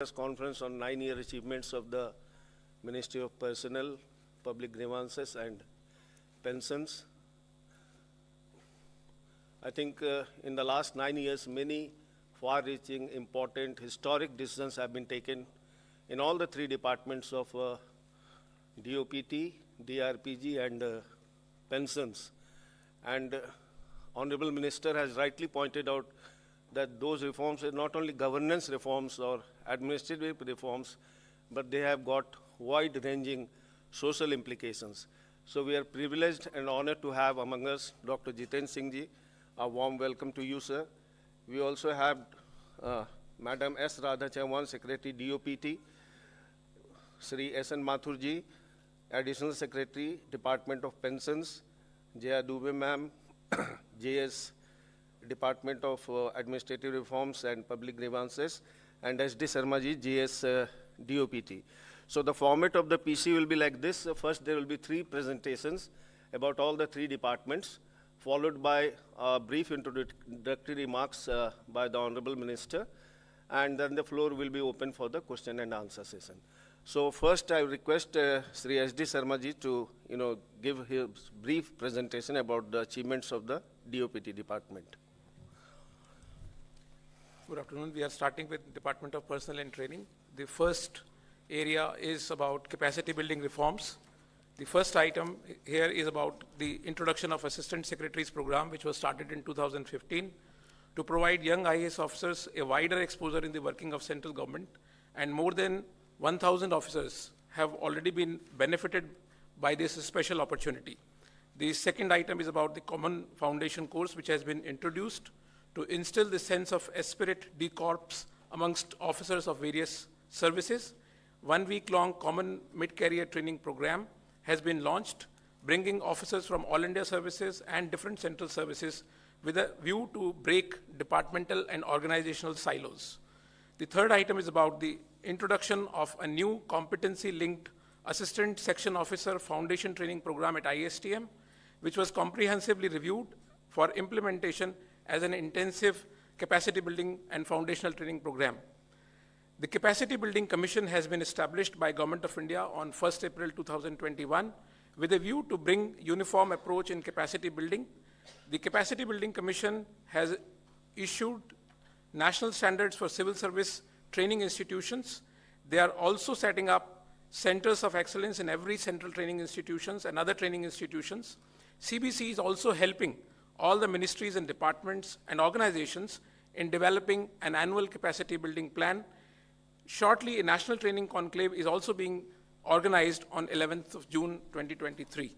Press conference on 9-year achievements of the Ministry of Personnel, Public Grievances and Pensions. I think in the last 9 years, many far-reaching, important, historic decisions have been taken in all the three departments of DOPT, DRPG and pensions. And Honorable Minister has rightly pointed out that those reforms are not only governance reforms or administrative reforms, but they have got wide-ranging social implications. So we are privileged and honored to have among us Dr. Jiten Singh ji. A warm welcome to you, sir. We also have Madam S. Radha Chauhan, Secretary DOPT, Sri S.N. Mathur ji, Additional Secretary, Department of Pensions, Jaya Dubey ma'am, JS, Department of Administrative Reforms and Public Grievances, and S.D. Sharma ji, GS DOPT. So the format of the PC will be like this. First, there will be 3 presentations about all the 3 departments, followed by brief introductory remarks by the Honorable Minister, and then the floor will be open for the question and answer session. So first, I request Sri S.D. Sharma ji to give his brief presentation about the achievements of the DOPT department. Good afternoon. We are starting with Department of Personnel and Training. The first area is about capacity building reforms. The first item here is about the introduction of Assistant Secretaries Program, which was started in 2015 to provide young IAS officers a wider exposure in the working of central government, and more than 1,000 officers have already been benefited by this special opportunity. The second item is about the Common Foundation course, which has been introduced to instill the sense of esprit de corps amongst officers of various services. 1 week-long common mid-career training program has been launched, bringing officers from all India services and different central services with a view to break departmental and organizational silos. The third item is about the introduction of a new competency-linked Assistant Section Officer Foundation Training Program at ISTM, which was comprehensively reviewed for implementation as an intensive capacity building and foundational training program. The Capacity Building Commission has been established by Government of India on 1st April 2021 with a view to bring uniform approach in capacity building. The Capacity Building Commission has issued national standards for civil service training institutions. They are also setting up centers of excellence in every central training institutions and other training institutions. CBC is also helping all the ministries and departments and organizations in developing an annual capacity building plan. Shortly, a national training conclave is also being organized on 11th of June 2023.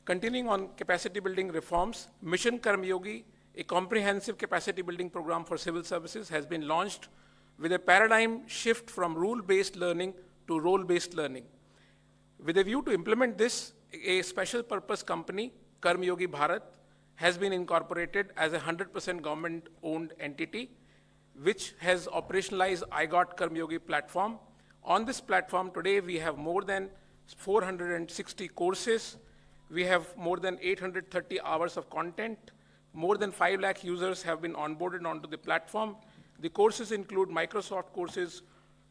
Continuing on capacity building reforms, Mission Karmyogi, a comprehensive capacity building program for civil services, has been launched with a paradigm shift from rule-based learning to role-based learning. With a view to implement this, a special purpose company, Karmyogi Bharat, has been incorporated as a 100% government-owned entity, which has operationalized iGot Karmyogi platform. On this platform today, we have more than 460 courses. We have more than 830 hours of content. More than 5 lakh users have been onboarded onto the platform. The courses include Microsoft courses,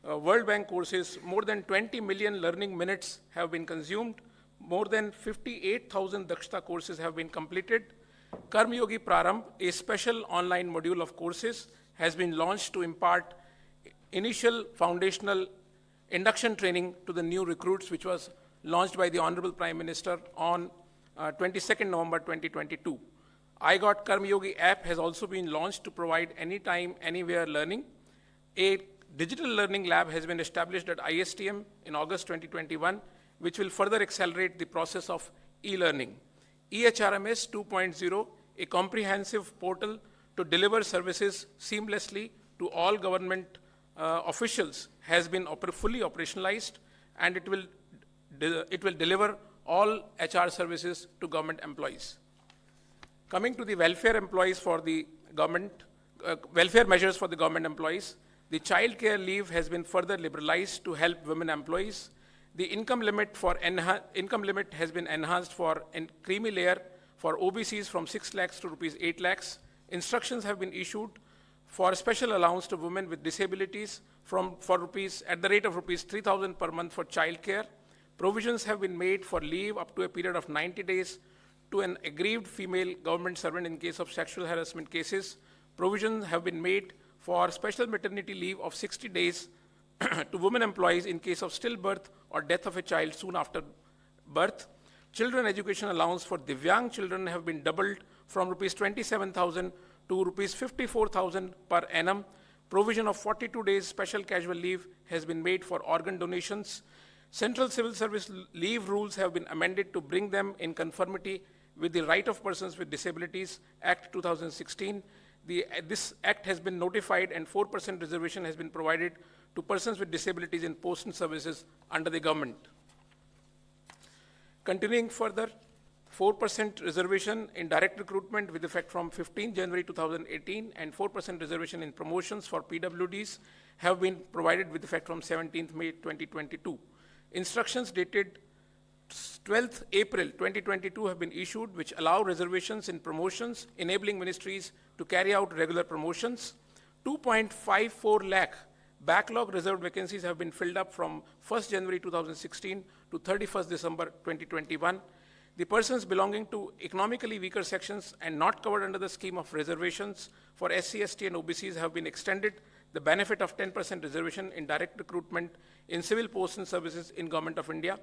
World Bank courses. More than 20 million learning minutes have been consumed. More than 58,000 Dakshta courses have been completed. Karmyogi Prarambh, a special online module of courses, has been launched to impart initial foundational induction training to the new recruits, which was launched by the Honorable Prime Minister on 22nd November 2022. iGot Karmyogi app has also been launched to provide anytime, anywhere learning. A digital learning lab has been established at ISTM in August 2021, which will further accelerate the process of e-learning. EHRMS 2.0, a comprehensive portal to deliver services seamlessly to all government officials, has been fully operationalized, and it will deliver all HR services to government employees. Coming to the welfare employees for the government, welfare measures for the government employees, the child care leave has been further liberalized to help women employees. The income limit has been enhanced for creamy layer for OBCs from 6 lakhs to rupees 8 lakhs. Instructions have been issued for special allowance to women with disabilities at the rate of rupees 3,000 per month for childcare. Provisions have been made for leave up to a period of 90 days to an aggrieved female government servant in case of sexual harassment cases. Provisions have been made for special maternity leave of 60 days to women employees in case of stillbirth or death of a child soon after birth. Children education allowance for Divyang children have been doubled from rupees 27,000 to rupees 54,000 per annum. Provision of 42 days special casual leave has been made for organ donations. Central Civil Service leave rules have been amended to bring them in conformity with the Right of Persons with Disabilities Act 2016. This act has been notified and 4% reservation has been provided to persons with disabilities in posts and services under the government. Continuing further, 4% reservation in direct recruitment with effect from 15 January 2018 and 4% reservation in promotions for PWDs have been provided with effect from 17th May 2022. Instructions dated 12th April 2022 have been issued which allow reservations in promotions, enabling ministries to carry out regular promotions. 2.54 lakh backlog reserved vacancies have been filled up from 1st January 2016 to 31st December 2021. The persons belonging to economically weaker sections and not covered under the scheme of reservations for SC, ST and OBCs have been extended the benefit of 10% reservation in direct recruitment in civil posts and services in Government of India.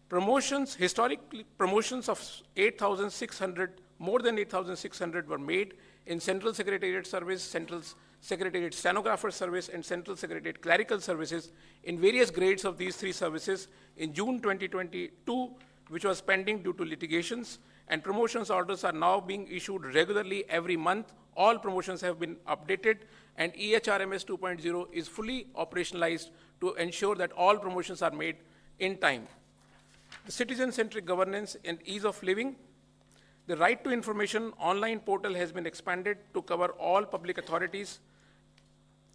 Promotions, historically promotions of 8,600, more than 8,600 were made in Central Secretariat Service, Central Secretariat Stenographer Service and Central Secretariat Clerical Services in various grades of these three services in June 2022, which was pending due to litigations, and promotions orders are now being issued regularly every month. All promotions have been updated and EHRMS 2.0 is fully operationalized to ensure that all promotions are made in time. The citizen-centric governance and ease of living. The Right to Information online portal has been expanded to cover all public authorities.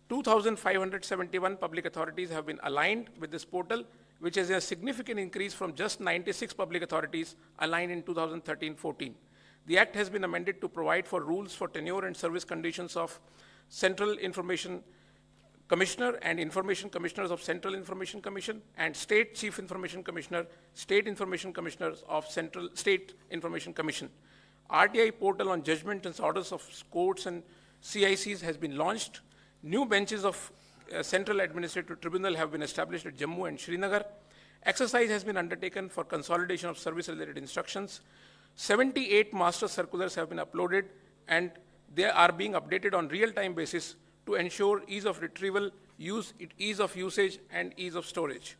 2,571 public authorities have been aligned with this portal, which is a significant increase from just 96 public authorities aligned in 2013-14. The Act has been amended to provide for rules for tenure and service conditions of Central Information Commissioner and Information Commissioners of Central Information Commission and State Chief Information Commissioner, State Information Commissioners of Central State Information Commission. RTI portal on judgment and orders of courts and CICs has been launched. New benches of Central Administrative Tribunal have been established at Jammu and Srinagar. Exercise has been undertaken for consolidation of service-related instructions. 78 master circulars have been uploaded and they are being updated on real-time basis to ensure ease of retrieval, ease of usage, and ease of storage.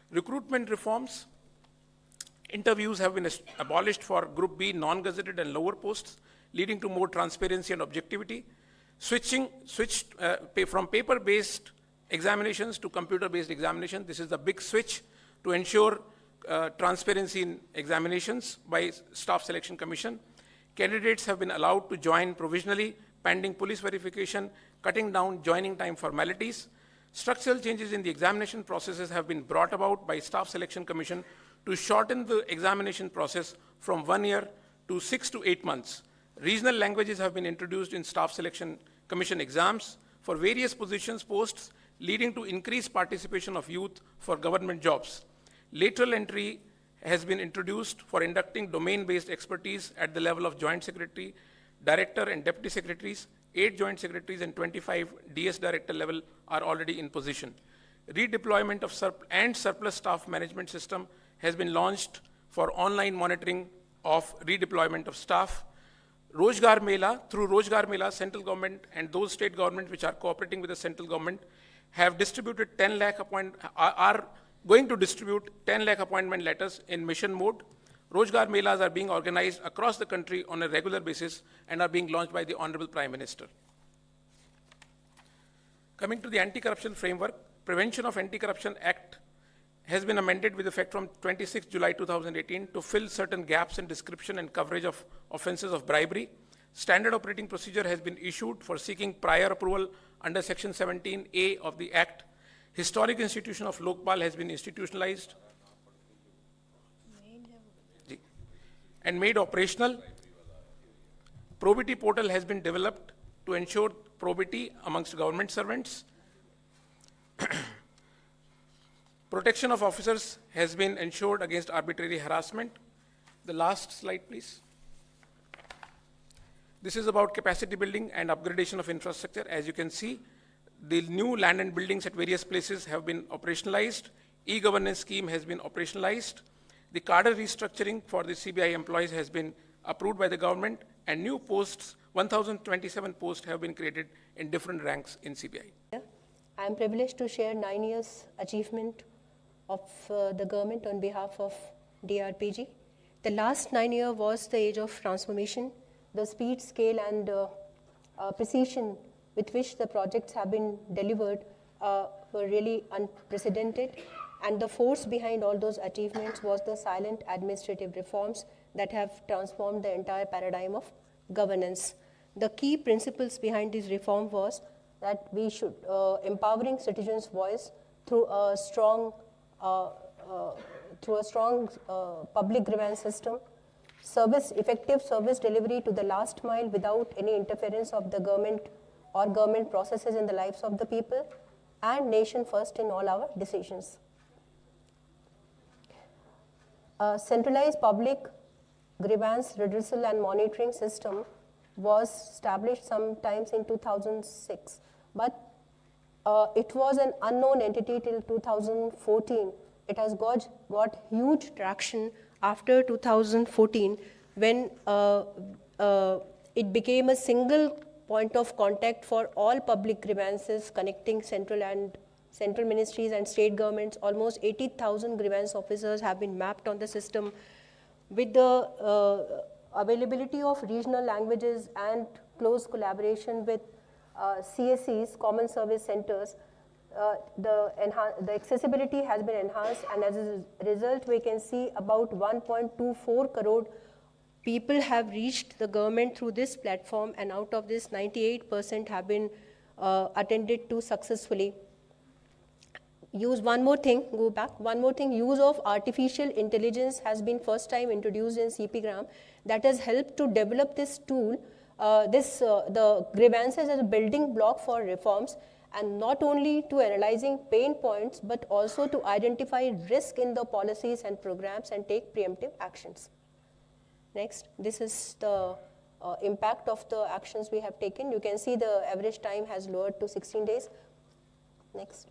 Recruitment reforms. Interviews have been abolished for Group B non-gazetted and lower posts, leading to more transparency and objectivity. Switched from paper-based examinations to computer-based examination. This is the big switch to ensure transparency in examinations by Staff Selection Commission. Candidates have been allowed to join provisionally pending police verification, cutting down joining time formalities. Structural changes in the examination processes have been brought about by Staff Selection Commission to shorten the examination process from 1 year to 6 to 8 months. Regional languages have been introduced in Staff Selection Commission exams for various posts, leading to increased participation of youth for government jobs. Lateral entry has been introduced for inducting domain-based expertise at the level of Joint Secretary, Director and Deputy Secretaries. 8 Joint Secretaries and 25 DS Director level are already in position. Redeployment of surplus staff management system has been launched for online monitoring of redeployment of staff. Rojgar Mela, through Rojgar Mela, central government and those state governments which are cooperating with the central government have distributed 10 lakh are going to distribute 10 lakh appointment letters in mission mode. Rojgar Melas are being organized across the country on a regular basis and are being launched by the Honorable Prime Minister. Coming to the Anti-Corruption Framework, Prevention of Anti-Corruption Act has been amended with effect from 26 July 2018 to fill certain gaps in description and coverage of offences of bribery. Standard operating procedure has been issued for seeking prior approval under Section 17A of the Act. Historic institution of Lokpal has been institutionalized and made operational. Probity portal has been developed to ensure probity amongst government servants. Protection of officers has been ensured against arbitrary harassment. The last slide, please. This is about capacity building and upgradation of infrastructure. As you can see, the new land and buildings at various places have been operationalized. E-governance scheme has been operationalized. The cadre restructuring for the CBI employees has been approved by the government, and new posts, 1,027 posts have been created in different ranks in CBI. I am privileged to share 9 years achievement of the government on behalf of DRPG. The last 9 years was the age of transformation. The speed, scale, and precision with which the projects have been delivered were really unprecedented. And the force behind all those achievements was the silent administrative reforms that have transformed the entire paradigm of governance. The key principles behind this reform was that we should empowering citizens' voice through a strong public grievance system, effective service delivery to the last mile without any interference of the government or government processes in the lives of the people, and nation first in all our decisions. A centralized public grievance redressal and monitoring system was established sometimes in 2006, but it was an unknown entity till 2014. It has got huge traction after 2014 when it became a single point of contact for all public grievances connecting central ministries and state governments. Almost 80,000 grievance officers have been mapped on the system. With the availability of regional languages and close collaboration with CSCs, Common Service Centers, the accessibility has been enhanced, and as a result, we can see about 1.24 crore people have reached the government through this platform, and out of this, 98% have been attended to successfully. Use of artificial intelligence has been first time introduced in CPGram that has helped to develop this tool, the grievances as a building block for reforms, and not only to analyzing pain points, but also to identify risk in the policies and programs and take preemptive actions. Next, this is the impact of the actions we have taken. You can see the average time has lowered to 16 days. Next.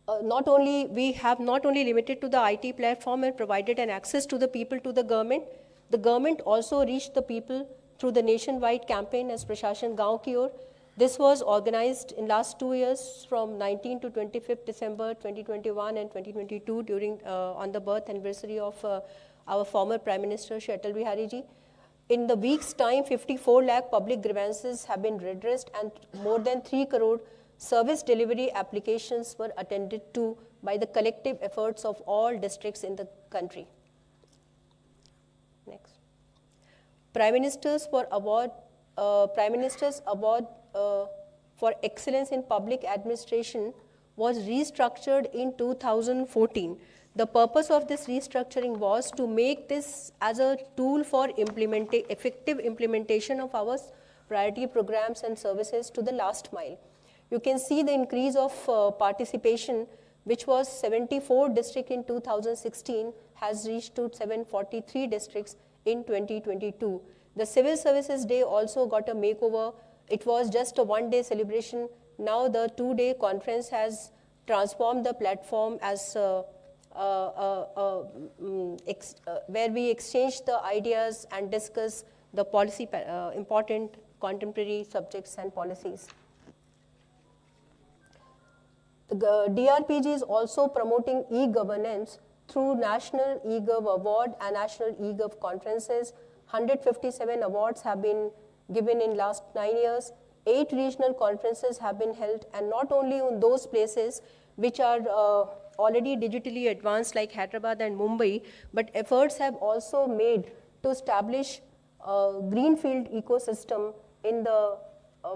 We have not only limited to the IT platform and provided an access to the people to the government also reached the people through the nationwide campaign as Prashashan Gaon Ki Or. This was organized in last 2 years from 19 to 25th December 2021 and 2022 during on the birth anniversary of our former Prime Minister Shri Atal Bihari Ji. In the week's time, 54 lakh public grievances have been redressed and more than 3 crore service delivery applications were attended to by the collective efforts of all districts in the country. Next. Prime Minister's Award for Excellence in Public Administration was restructured in 2014. The purpose of this restructuring was to make this as a tool for effective implementation of our priority programs and services to the last mile. You can see the increase of participation, which was 74 districts in 2016, has reached to 743 districts in 2022. The Civil Services Day also got a makeover. It was just a one-day celebration. Now the two-day conference has transformed the platform as where we exchange the ideas and discuss the policy, important contemporary subjects and policies. The DRPG is also promoting e-governance through National eGov Award and National eGov conferences. 157 awards have been given in last 9 years. 8 regional conferences have been held, and not only in those places which are already digitally advanced like Hyderabad and Mumbai, but efforts have also made to establish a greenfield ecosystem in the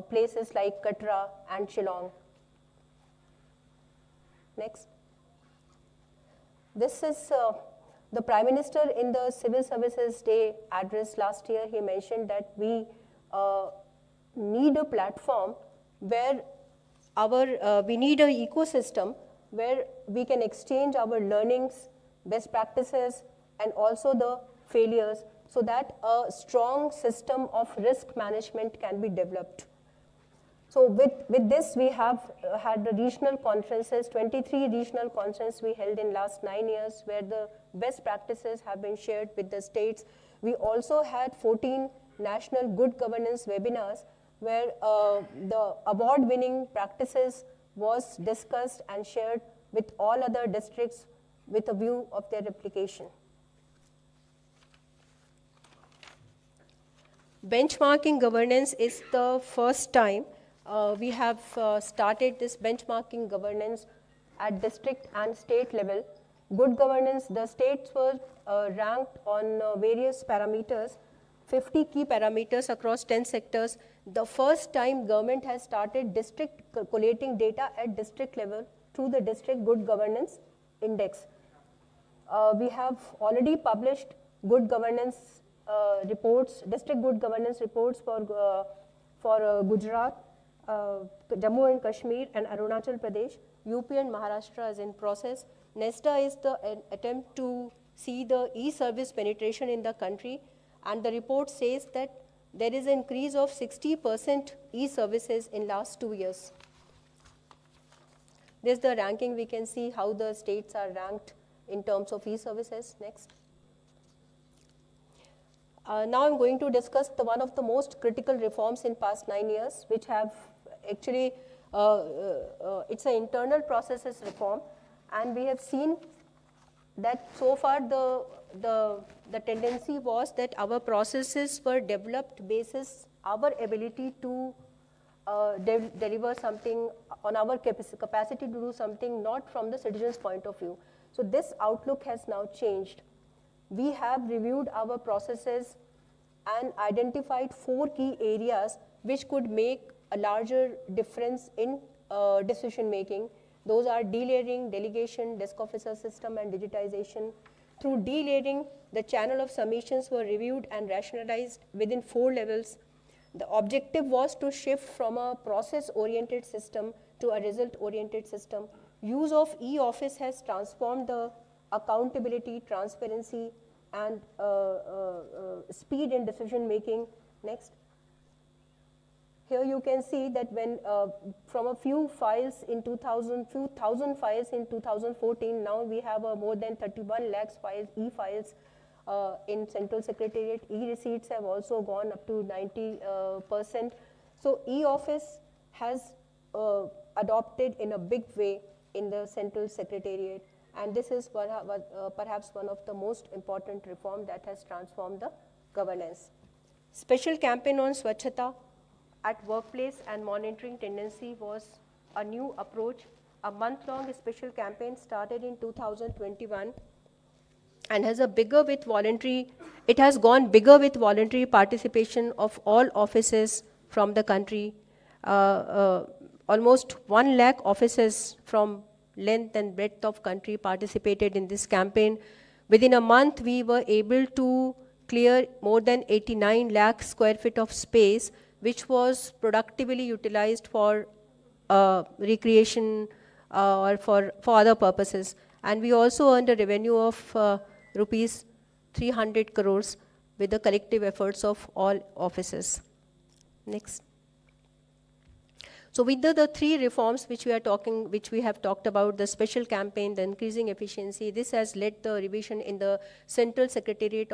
places like Katra and Shillong. Next. This is the Prime Minister in the Civil Services Day address last year. He mentioned that we need a platform where we need an ecosystem where we can exchange our learnings, best practices, and also the failures, so that a strong system of risk management can be developed. So with this, we have had the regional conferences, 23 regional conferences we held in last 9 years, where the best practices have been shared with the states. We also had 14 national good governance webinars, where the award-winning practices was discussed and shared with all other districts with a view of their replication. Benchmarking governance is the first time we have started this benchmarking governance at district and state level. Good governance, the states were ranked on various parameters, 50 key parameters across 10 sectors. The first time government has started collating data at district level through the District Good Governance Index. We have already published good governance reports, district good governance reports for Gujarat, Jammu and Kashmir, and Arunachal Pradesh. UP and Maharashtra is in process. NESTA is an attempt to see the e-service penetration in the country, and the report says that there is an increase of 60% e-services in last 2 years. This is the ranking. We can see how the states are ranked in terms of e-services. Next. Now I'm going to discuss one of the most critical reforms in past 9 years, which have actually, it's an internal processes reform, and we have seen that so far the tendency was that our processes were developed basis our ability to deliver something on our capacity to do something, not from the citizen's point of view. So this outlook has now changed. We have reviewed our processes and identified 4 key areas which could make a larger difference in decision making. Those are delayering, delegation, desk officer system, and digitization. Through delayering, the channel of submissions were reviewed and rationalized within 4 levels. The objective was to shift from a process-oriented system to a result-oriented system. Use of e-office has transformed the accountability, transparency, and speed in decision making. Next. Here you can see that when from a few files in few thousand files in 2014, now we have more than 31 lakhs files, e-files in Central Secretariat. E-receipts have also gone up to 90%. So e-office has adopted in a big way in the Central Secretariat, and this is perhaps one of the most important reform that has transformed the governance. Special campaign on Swachhata at workplace and monitoring tendency was a new approach. A month-long special campaign started in 2021 and has a bigger with voluntary, it has gone bigger with voluntary participation of all offices from the country. Almost 1 lakh offices from length and breadth of country participated in this campaign. Within a month, we were able to clear more than 89 lakh square feet of space, which was productively utilized for recreation or for other purposes. And we also earned a revenue of rupees 300 crores with the collective efforts of all offices. Next. So with the 3 reforms which we have talked about, the special campaign, the increasing efficiency, this has led the revision in the Central Secretariat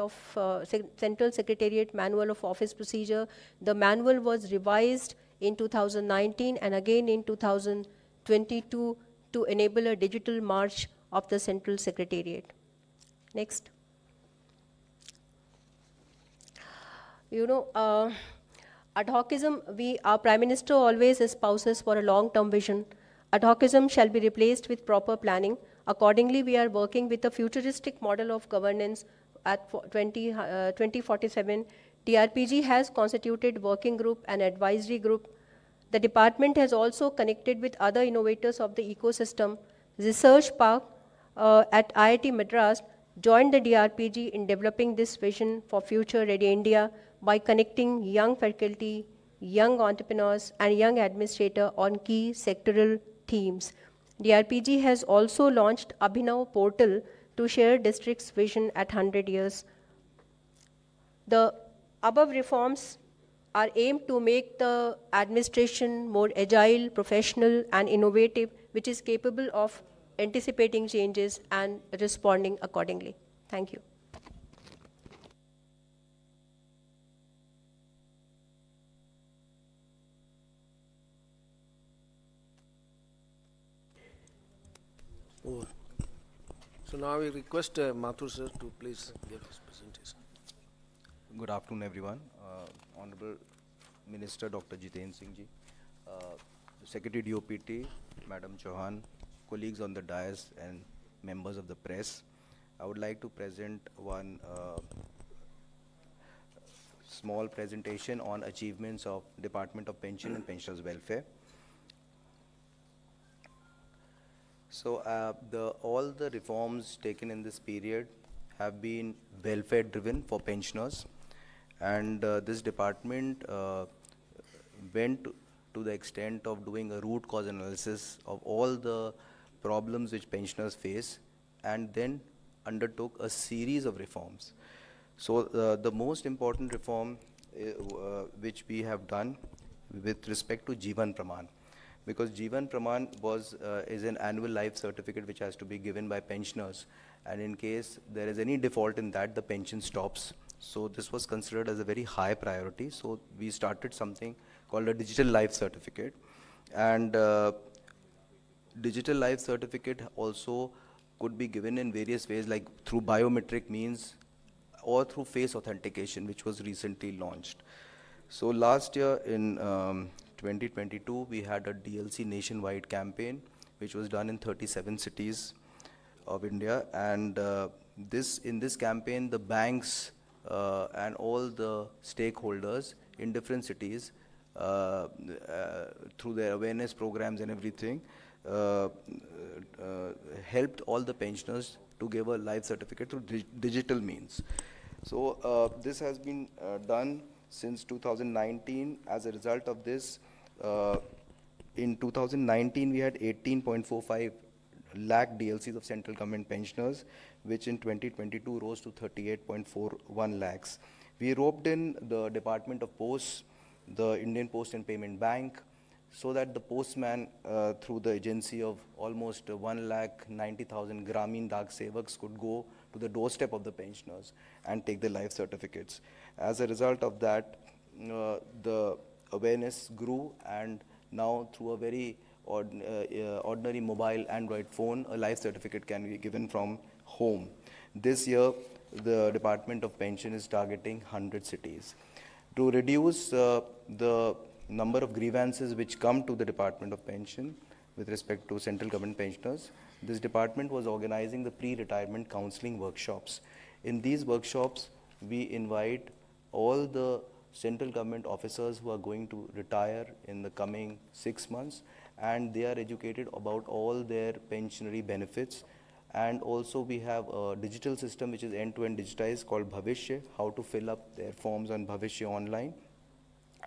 Manual of Office Procedure. The manual was revised in 2019 and again in 2022 to enable a digital march of the Central Secretariat. Next. Ad hocism, our Prime Minister always espouses for a long-term vision. Ad hocism shall be replaced with proper planning. Accordingly, we are working with a futuristic model of governance at 2047. TRPG has constituted working group and advisory group. The department has also connected with other innovators of the ecosystem. Research Park at IIT Madras joined the DRPG in developing this vision for future-ready India by connecting young faculty, young entrepreneurs, and young administrators on key sectoral themes. DRPG has also launched Abhinav portal to share district's vision at 100 years. The above reforms are aimed to make the administration more agile, professional, and innovative, which is capable of anticipating changes and responding accordingly. Thank you. Over. So now we request Mathur sir to please give his presentation. Good afternoon, everyone. Honorable Minister Dr. Jiten Singh ji, Secretary DOPT, Madam Chauhan, colleagues on the dais and members of the press. I would like to present one small presentation on achievements of Department of Pension and Pensioners Welfare. So all the reforms taken in this period have been welfare driven for pensioners, and this department went to the extent of doing a root cause analysis of all the problems which pensioners face, and then undertook a series of reforms. So the most important reform which we have done with respect to Jeevan Praman, because Jeevan Praman is an annual life certificate which has to be given by pensioners, and in case there is any default in that, the pension stops. So this was considered as a very high priority. So we started something called a digital life certificate, and digital life certificate also could be given in various ways, like through biometric means or through face authentication, which was recently launched. So last year in 2022, we had a DLC nationwide campaign, which was done in 37 cities of India. And in this campaign, the banks and all the stakeholders in different cities, through their awareness programs and everything, helped all the pensioners to give a life certificate through digital means. So this has been done since 2019. As a result of this, in 2019, we had 18.45 lakh DLCs of central government pensioners, which in 2022 rose to 38.41 lakhs. We roped in the Department of Posts, the Indian Post and Payment Bank, so that the postman, through the agency of almost 1,90,000 Gramin Dak Sevaks, could go to the doorstep of the pensioners and take the life certificates. As a result of that, the awareness grew, and now through a very ordinary mobile Android phone, a life certificate can be given from home. This year, the Department of Pension is targeting 100 cities. To reduce the number of grievances which come to the Department of Pension with respect to central government pensioners, this department was organizing the pre-retirement counseling workshops. In these workshops, we invite all the central government officers who are going to retire in the coming 6 months, and they are educated about all their pensionary benefits. And also we have a digital system which is end-to-end digitized called Bhavishya, how to fill up their forms on Bhavishya online.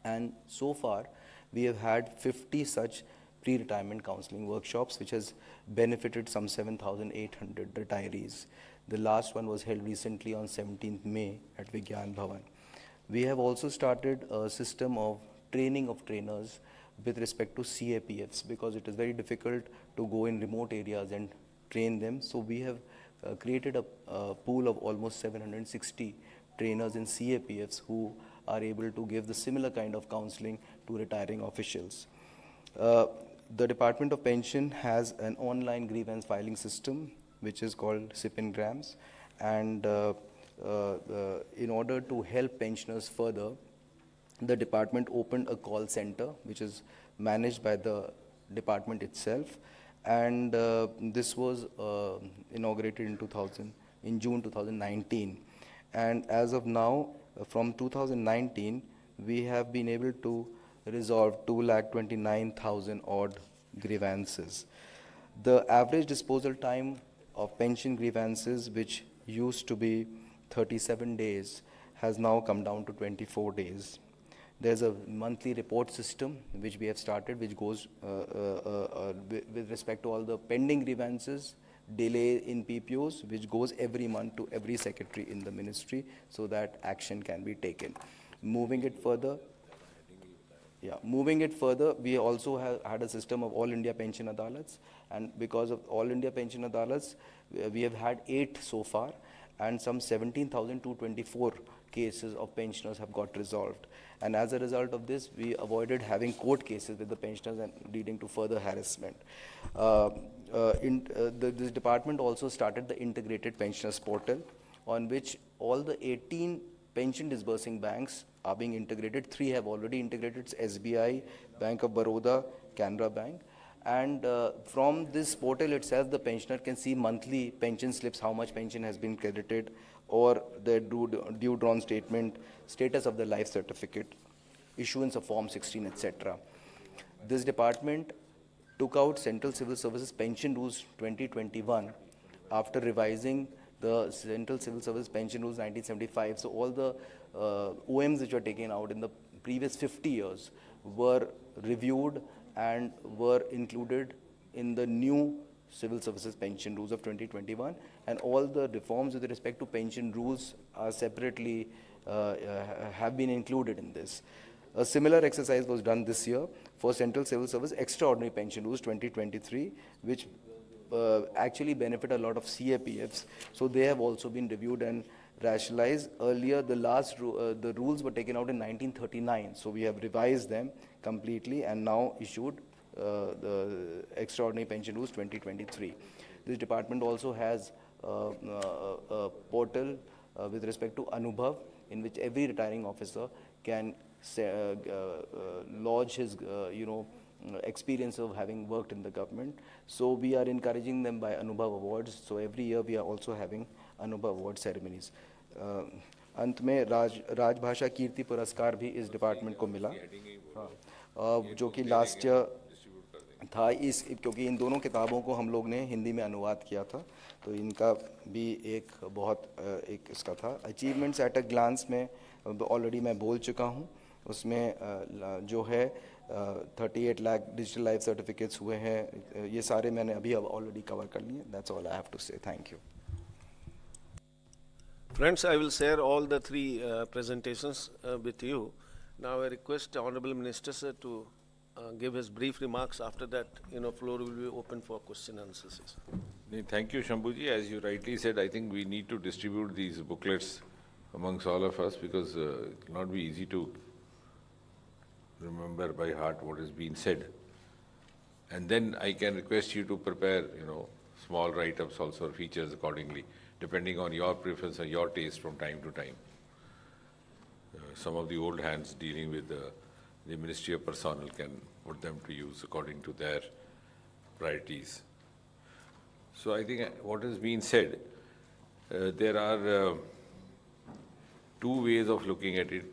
And so far, we have had 50 such pre-retirement counseling workshops, which has benefited some 7,800 retirees. The last one was held recently on 17th May at Vigyan Bhavan. We have also started a system of training of trainers with respect to CAPFs, because it is very difficult to go in remote areas and train them. So we have created a pool of almost 760 trainers in CAPFs who are able to give the similar kind of counseling to retiring officials. The Department of Pension has an online grievance filing system, which is called SIPingrams, and in order to help pensioners further, the department opened a call center, which is managed by the department itself, and this was inaugurated in June 2019. And as of now, from 2019, we have been able to resolve 229,000 odd grievances. The average disposal time of pension grievances, which used to be 37 days, has now come down to 24 days. There's a monthly report system which we have started, which goes with respect to all the pending grievances, delay in PPOs, which goes every month to every secretary in the ministry so that action can be taken. Moving it further, we also have had a system of All India Pension Adalats, and because of All India Pension Adalats, we have had 8 so far, and some 17,224 cases of pensioners have got resolved. And as a result of this, we avoided having court cases with the pensioners and leading to further harassment. This department also started the integrated pensioners portal, on which all the 18 pension disbursing banks are being integrated. 3 have already integrated: it's SBI, Bank of Baroda, Canara Bank. And from this portal itself, the pensioner can see monthly pension slips, how much pension has been credited, or the due drawn statement, status of the life certificate, issuance of Form 16, etc. This department took out Central Civil Services Pension Rules 2021 after revising the Central Civil Service Pension Rules 1975. So all the OMs which were taken out in the previous 50 years were reviewed and were included in the new Civil Services Pension Rules of 2021, and all the reforms with respect to pension rules are separately have been included in this. A similar exercise was done this year for Central Civil Service Extraordinary Pension Rules 2023, which actually benefit a lot of CAPFs. So they have also been reviewed and rationalized. Earlier, the rules were taken out in 1939, so we have revised them completely and now issued the Extraordinary Pension Rules 2023. This department also has a portal with respect to Anubhav, in which every retiring officer can lodge his experience of having worked in the government. So we are encouraging them by Anubhav Awards. So every year we are also having Anubhav Award ceremonies. अंत में राजभाषा कीर्ति पुरस्कार भी इस department को मिला, जो कि लास्ट ईयर था, क्योंकि इन दोनों किताबों को हम लोग ने हिंदी में अनुवाद किया था, तो इनका भी एक बहुत एक इसका था। अचीवमेंट्स एट अ ग्लांस में ऑलरेडी मैं बोल चुका हूँ, उसमें जो है 38 लाख डिजिटल लाइफ सर्टिफिकेट्स हुए हैं, ये सारे मैंने अभी ऑलरेडी कवर कर लिए। That's all I have to say. Thank you. Friends, I will share all the 3 presentations with you. Now I request the Honorable Minister sir to give his brief remarks. After that, floor will be open for question and answers. Thank you, Shambhuji. As you rightly said, I think we need to distribute these booklets amongst all of us, because it will not be easy to remember by heart what is being said. And then I can request you to prepare, small write-ups also, or features accordingly, depending on your preference and your taste from time to time. Some of the old hands dealing with the Ministry of Personnel can put them to use according to their priorities. So I think what is being said, there are 2 ways of looking at it.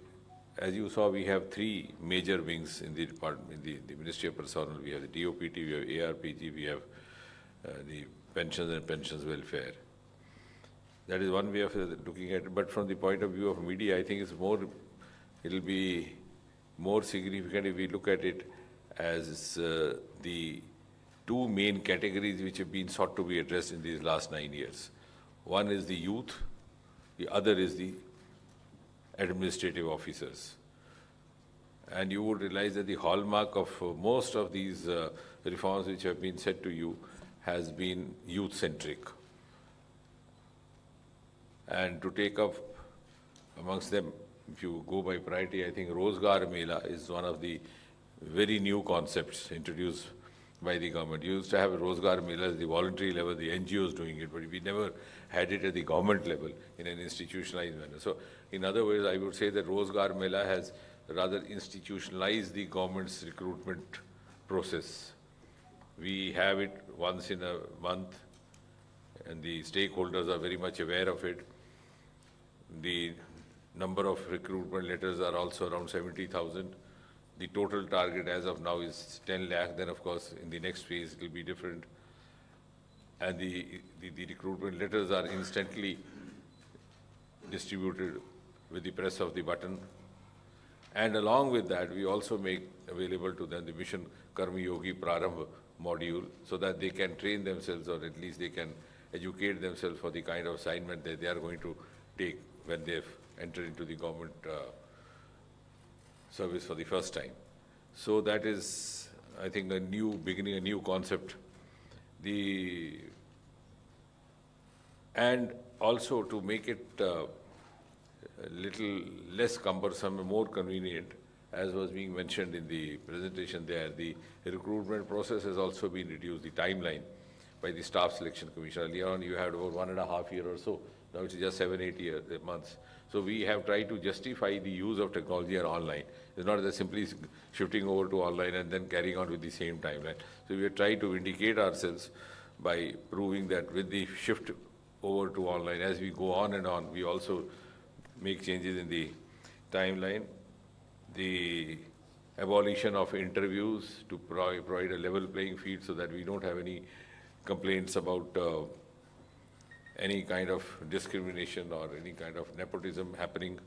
As you saw, we have 3 major wings in the department, in the Ministry of Personnel. We have the DOPT, we have ARPG, we have the pensions and pensions welfare. That is one way of looking at it. But from the point of view of media, I think it'll be more significant if we look at it as the 2 main categories which have been sought to be addressed in these last 9 years. One is the youth, the other is the administrative officers. And you would realize that the hallmark of most of these reforms which have been said to you has been youth-centric. And to take up amongst them, if you go by priority, I think Rozgar Mela is one of the very new concepts introduced by the government. You used to have Rozgar Mela at the voluntary level, the NGOs doing it, but we never had it at the government level in an institutionalized manner. So in other words, I would say that Rozgar Mela has rather institutionalized the government's recruitment process. We have it once in a month, and the stakeholders are very much aware of it. The number of recruitment letters are also around 70,000. The total target as of now is 10 lakh. Then, of course, in the next phase, it will be different. And the recruitment letters are instantly distributed with the press of the button. And along with that, we also make available to them the Mission Karma Yogi Prarambh module so that they can train themselves, or at least they can educate themselves for the kind of assignment that they are going to take when they've entered into the government service for the first time. So that is, I think, a new beginning, a new concept. And also to make it a little less cumbersome and more convenient, as was being mentioned in the presentation there, the recruitment process has also been reduced, the timeline by the Staff Selection Commission. Earlier on, you had over 1.5 years or so. Now it's just 7-8 months. So we have tried to justify the use of technology or online. It's not just simply shifting over to online and then carrying on with the same timeline. So we have tried to indicate ourselves by proving that with the shift over to online, as we go on and on, we also make changes in the timeline. The abolition of interviews to provide a level playing field so that we don't have any complaints about any kind of discrimination or any kind of nepotism happening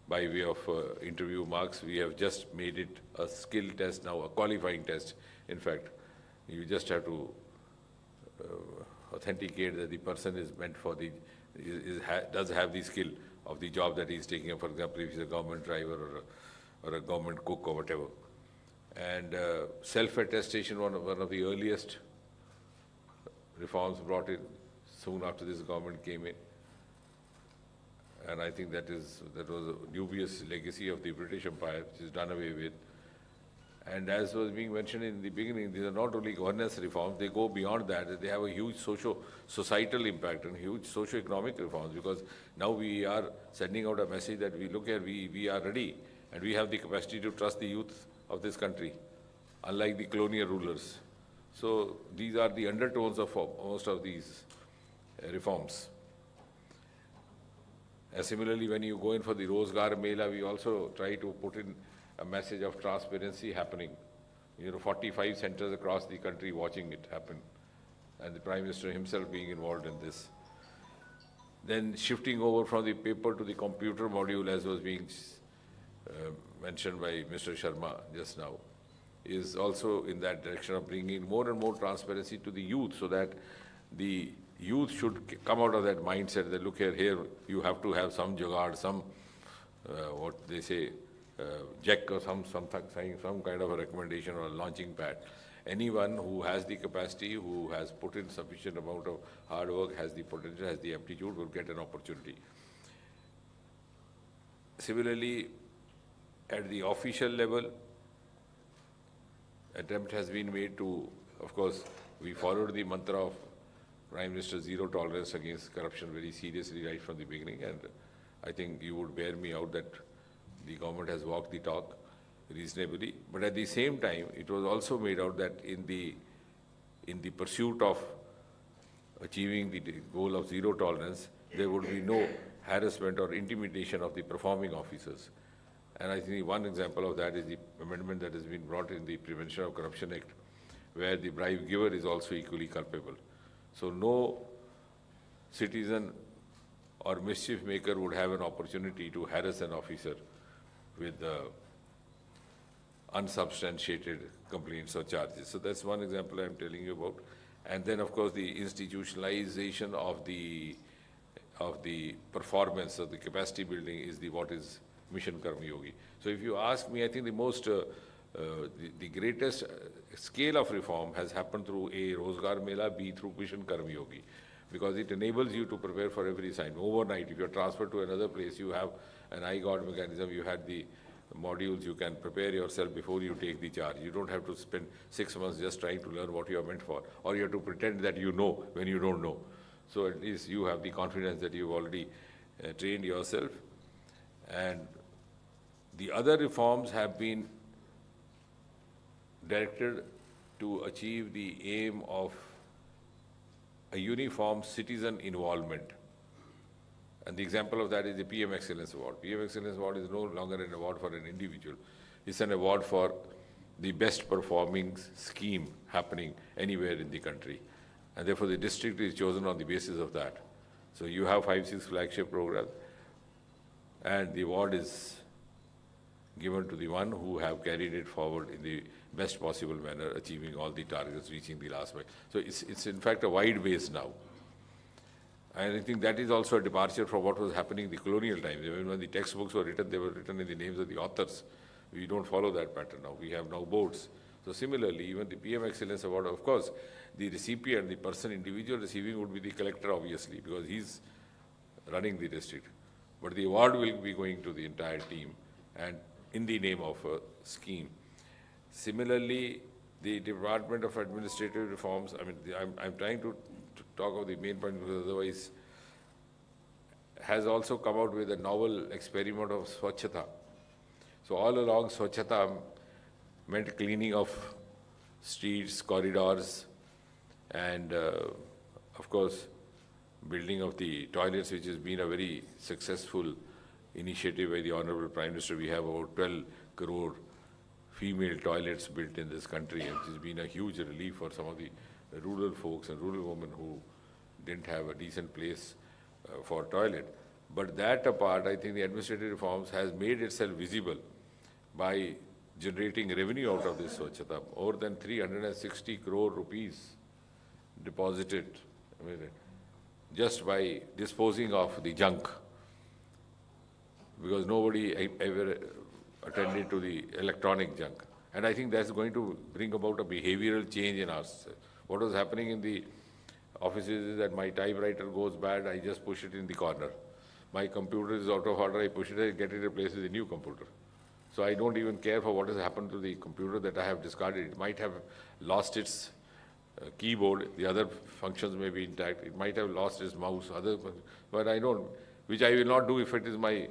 by way of interview marks. We have just made it a skill test now, a qualifying test. In fact, you just have to authenticate that the person is meant for the, does have the skill of the job that he's taking up. For example, if he's a government driver or a government cook or whatever. And self-attestation, one of the earliest reforms brought in soon after this government came in. And I think that was a dubious legacy of the British Empire, which is done away with. And as was being mentioned in the beginning, these are not only governance reforms, they go beyond that. They have a huge societal impact and huge socio-economic reforms, because now we are sending out a message that we look at, we are ready and we have the capacity to trust the youth of this country, unlike the colonial rulers. So these are the undertones of most of these reforms. Similarly, when you go in for the Rozgar Mela, we also try to put in a message of transparency happening. 45 centers across the country watching it happen, and the Prime Minister himself being involved in this. Then shifting over from the paper to the computer module, as was being mentioned by Mr. Sharma just now, is also in that direction of bringing more and more transparency to the youth, so that the youth should come out of that mindset that, look here you have to have some jugaad, some, what they say, jack or some kind of a recommendation or a launching pad. Anyone who has the capacity, who has put in sufficient amount of hard work, has the potential, has the aptitude, will get an opportunity. Similarly, at the official level, attempt has been made to, of course, we followed the mantra of Prime Minister zero tolerance against corruption very seriously right from the beginning, and I think you would bear me out that the government has walked the talk reasonably. But at the same time, it was also made out that in the pursuit of achieving the goal of zero tolerance, there would be no harassment or intimidation of the performing officers. And I think one example of that is the amendment that has been brought in the Prevention of Corruption Act, where the bribe giver is also equally culpable. So no citizen or mischief maker would have an opportunity to harass an officer with unsubstantiated complaints or charges. So that's one example I'm telling you about. And then, of course, the institutionalization of the performance of the capacity building is what is Mission Karma Yogi. So if you ask me, I think the greatest scale of reform has happened through A, Rozgar Mela, B, through Mission Karma Yogi, because it enables you to prepare for every assignment. Overnight, if you're transferred to another place, you have an I-God mechanism, you had the modules, you can prepare yourself before you take the charge. You don't have to spend 6 months just trying to learn what you are meant for, or you have to pretend that you know when you don't know. So at least you have the confidence that you've already trained yourself. And the other reforms have been directed to achieve the aim of a uniform citizen involvement. And the example of that is the PM Excellence Award. PM Excellence Award is no longer an award for an individual. It's an award for the best performing scheme happening anywhere in the country. And therefore the district is chosen on the basis of that. So you have 5-6 flagship programs, and the award is given to the one who have carried it forward in the best possible manner, achieving all the targets, reaching the last mile. So it's in fact a wide base now. And I think that is also a departure from what was happening in the colonial times. Even when the textbooks were written, they were written in the names of the authors. We don't follow that pattern now. We have now boards. So similarly, even the PM Excellence Award, of course, the recipient, the person individual receiving would be the collector, obviously, because he's running the district. But the award will be going to the entire team and in the name of a scheme. Similarly, the Department of Administrative Reforms, I mean, I'm trying to talk of the main point because otherwise, has also come out with a novel experiment of Swachhata. So all along, Swachhata meant cleaning of streets, corridors, and of course, building of the toilets, which has been a very successful initiative by the Honorable Prime Minister. We have about 12 crore female toilets built in this country, and it has been a huge relief for some of the rural folks and rural women who didn't have a decent place for toilet. But that apart, I think the administrative reforms has made itself visible by generating revenue out of this Swachhata. More than 360 crore rupees deposited, I mean, just by disposing of the junk, because nobody ever attended to the electronic junk. And I think that's going to bring about a behavioral change in us. What was happening in the offices is that my typewriter goes bad, I just push it in the corner. My computer is out of order, I push it, I get it replaced with a new computer. So I don't even care for what has happened to the computer that I have discarded. It might have lost its keyboard, the other functions may be intact. It might have lost its mouse, but I don't, which I will not do if it is my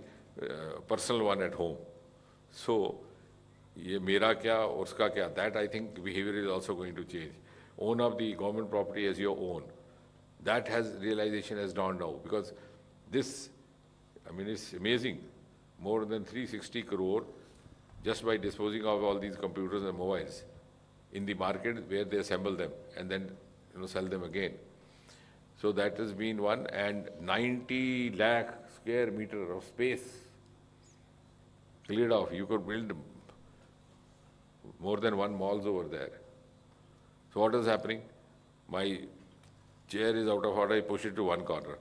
personal one at home. So, ye mera kya, uska kya, that I think behavior is also going to change. Own up the government property as your own. That realization has dawned now, because this, I mean, it's amazing. More than 360 crore just by disposing of all these computers and mobiles in the market where they assemble them and then sell them again. So that has been one, and 90 lakh square meter of space cleared off. You could build more than one malls over there. So what is happening? My chair is out of order, I push it to one corner.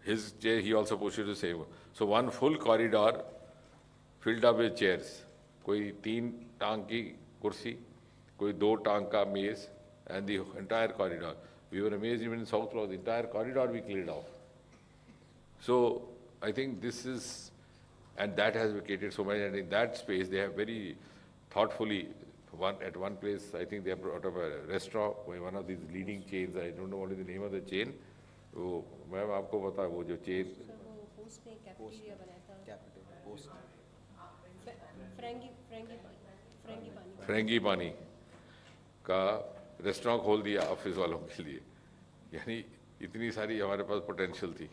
His chair, he also pushes it to the same. So one full corridor filled up with chairs. Koi 3 टांग की कुर्सी, कोई 2 टांग का मेज, and the entire corridor. We were amazed even in South Law, the entire corridor we cleared off. So I think this is, and that has vacated so much, and in that space they have very thoughtfully, at one place, I think they have brought up a restaurant, one of these leading chains, I don't know what is the name of the chain. वो ma'am आपको पता है वो जो chain फ्रेंगी पानी का restaurant खोल दिया ऑफिस वालों के लिए, यानी इतनी सारी हमारे पास पोटेंशियल थी.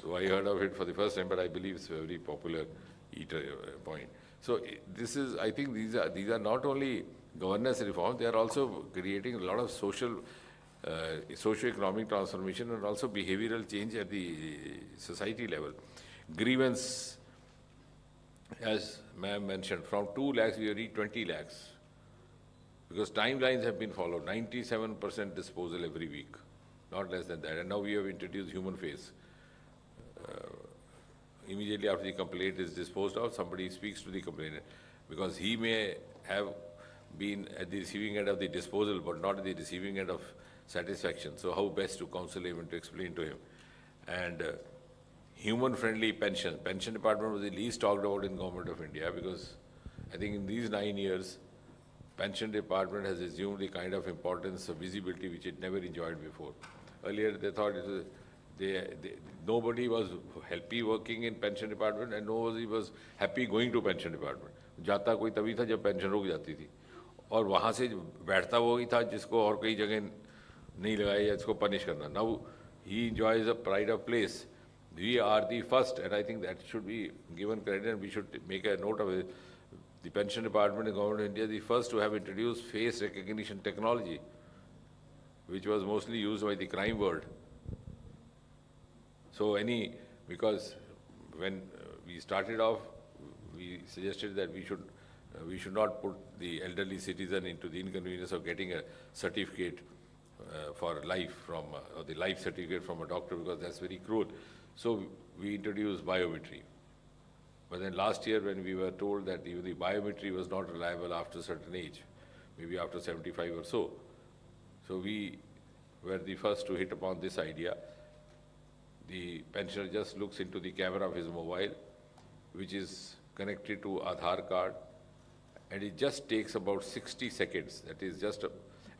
So I heard of it for the first time, but I believe it's a very popular eater point. So this is, I think these are not only governance reforms, they are also creating a lot of socio-economic transformation and also behavioral change at the society level. Grievance, as ma'am mentioned, from 2 lakhs we have reached 20 lakhs. Because timelines have been followed, 97% disposal every week, not less than that. And now we have introduced human face. Immediately after the complaint is disposed of, somebody speaks to the complainant, because he may have been at the receiving end of the disposal, but not at the receiving end of satisfaction. So how best to counsel him and to explain to him. And human-friendly pension. Pension department was the least talked about in Government of India, because I think in these 9 years, pension department has assumed the kind of importance of visibility which it never enjoyed before. Earlier they thought it was, nobody was happy working in pension department and nobody was happy going to pension department. जाता कोई तभी था जब pension रुक जाती थी, और वहाँ से बैठता वो ही था जिसको और कई जगह नहीं लगाई या इसको पनिश करना. Now he enjoys a pride of place. We are the first, and I think that should be given credit, and we should make a note of it. The pension department in Government of India is the first to have introduced face recognition technology, which was mostly used by the crime world. So because when we started off, we suggested that we should not put the elderly citizen into the inconvenience of getting a certificate for life from, or the life certificate from a doctor, because that's very cruel. So we introduced biometry. But then last year, when we were told that even the biometry was not reliable after a certain age, maybe after 75 or so, so we were the first to hit upon this idea. The pensioner just looks into the camera of his mobile, which is connected to Aadhaar card, and it just takes about 60 seconds, that is just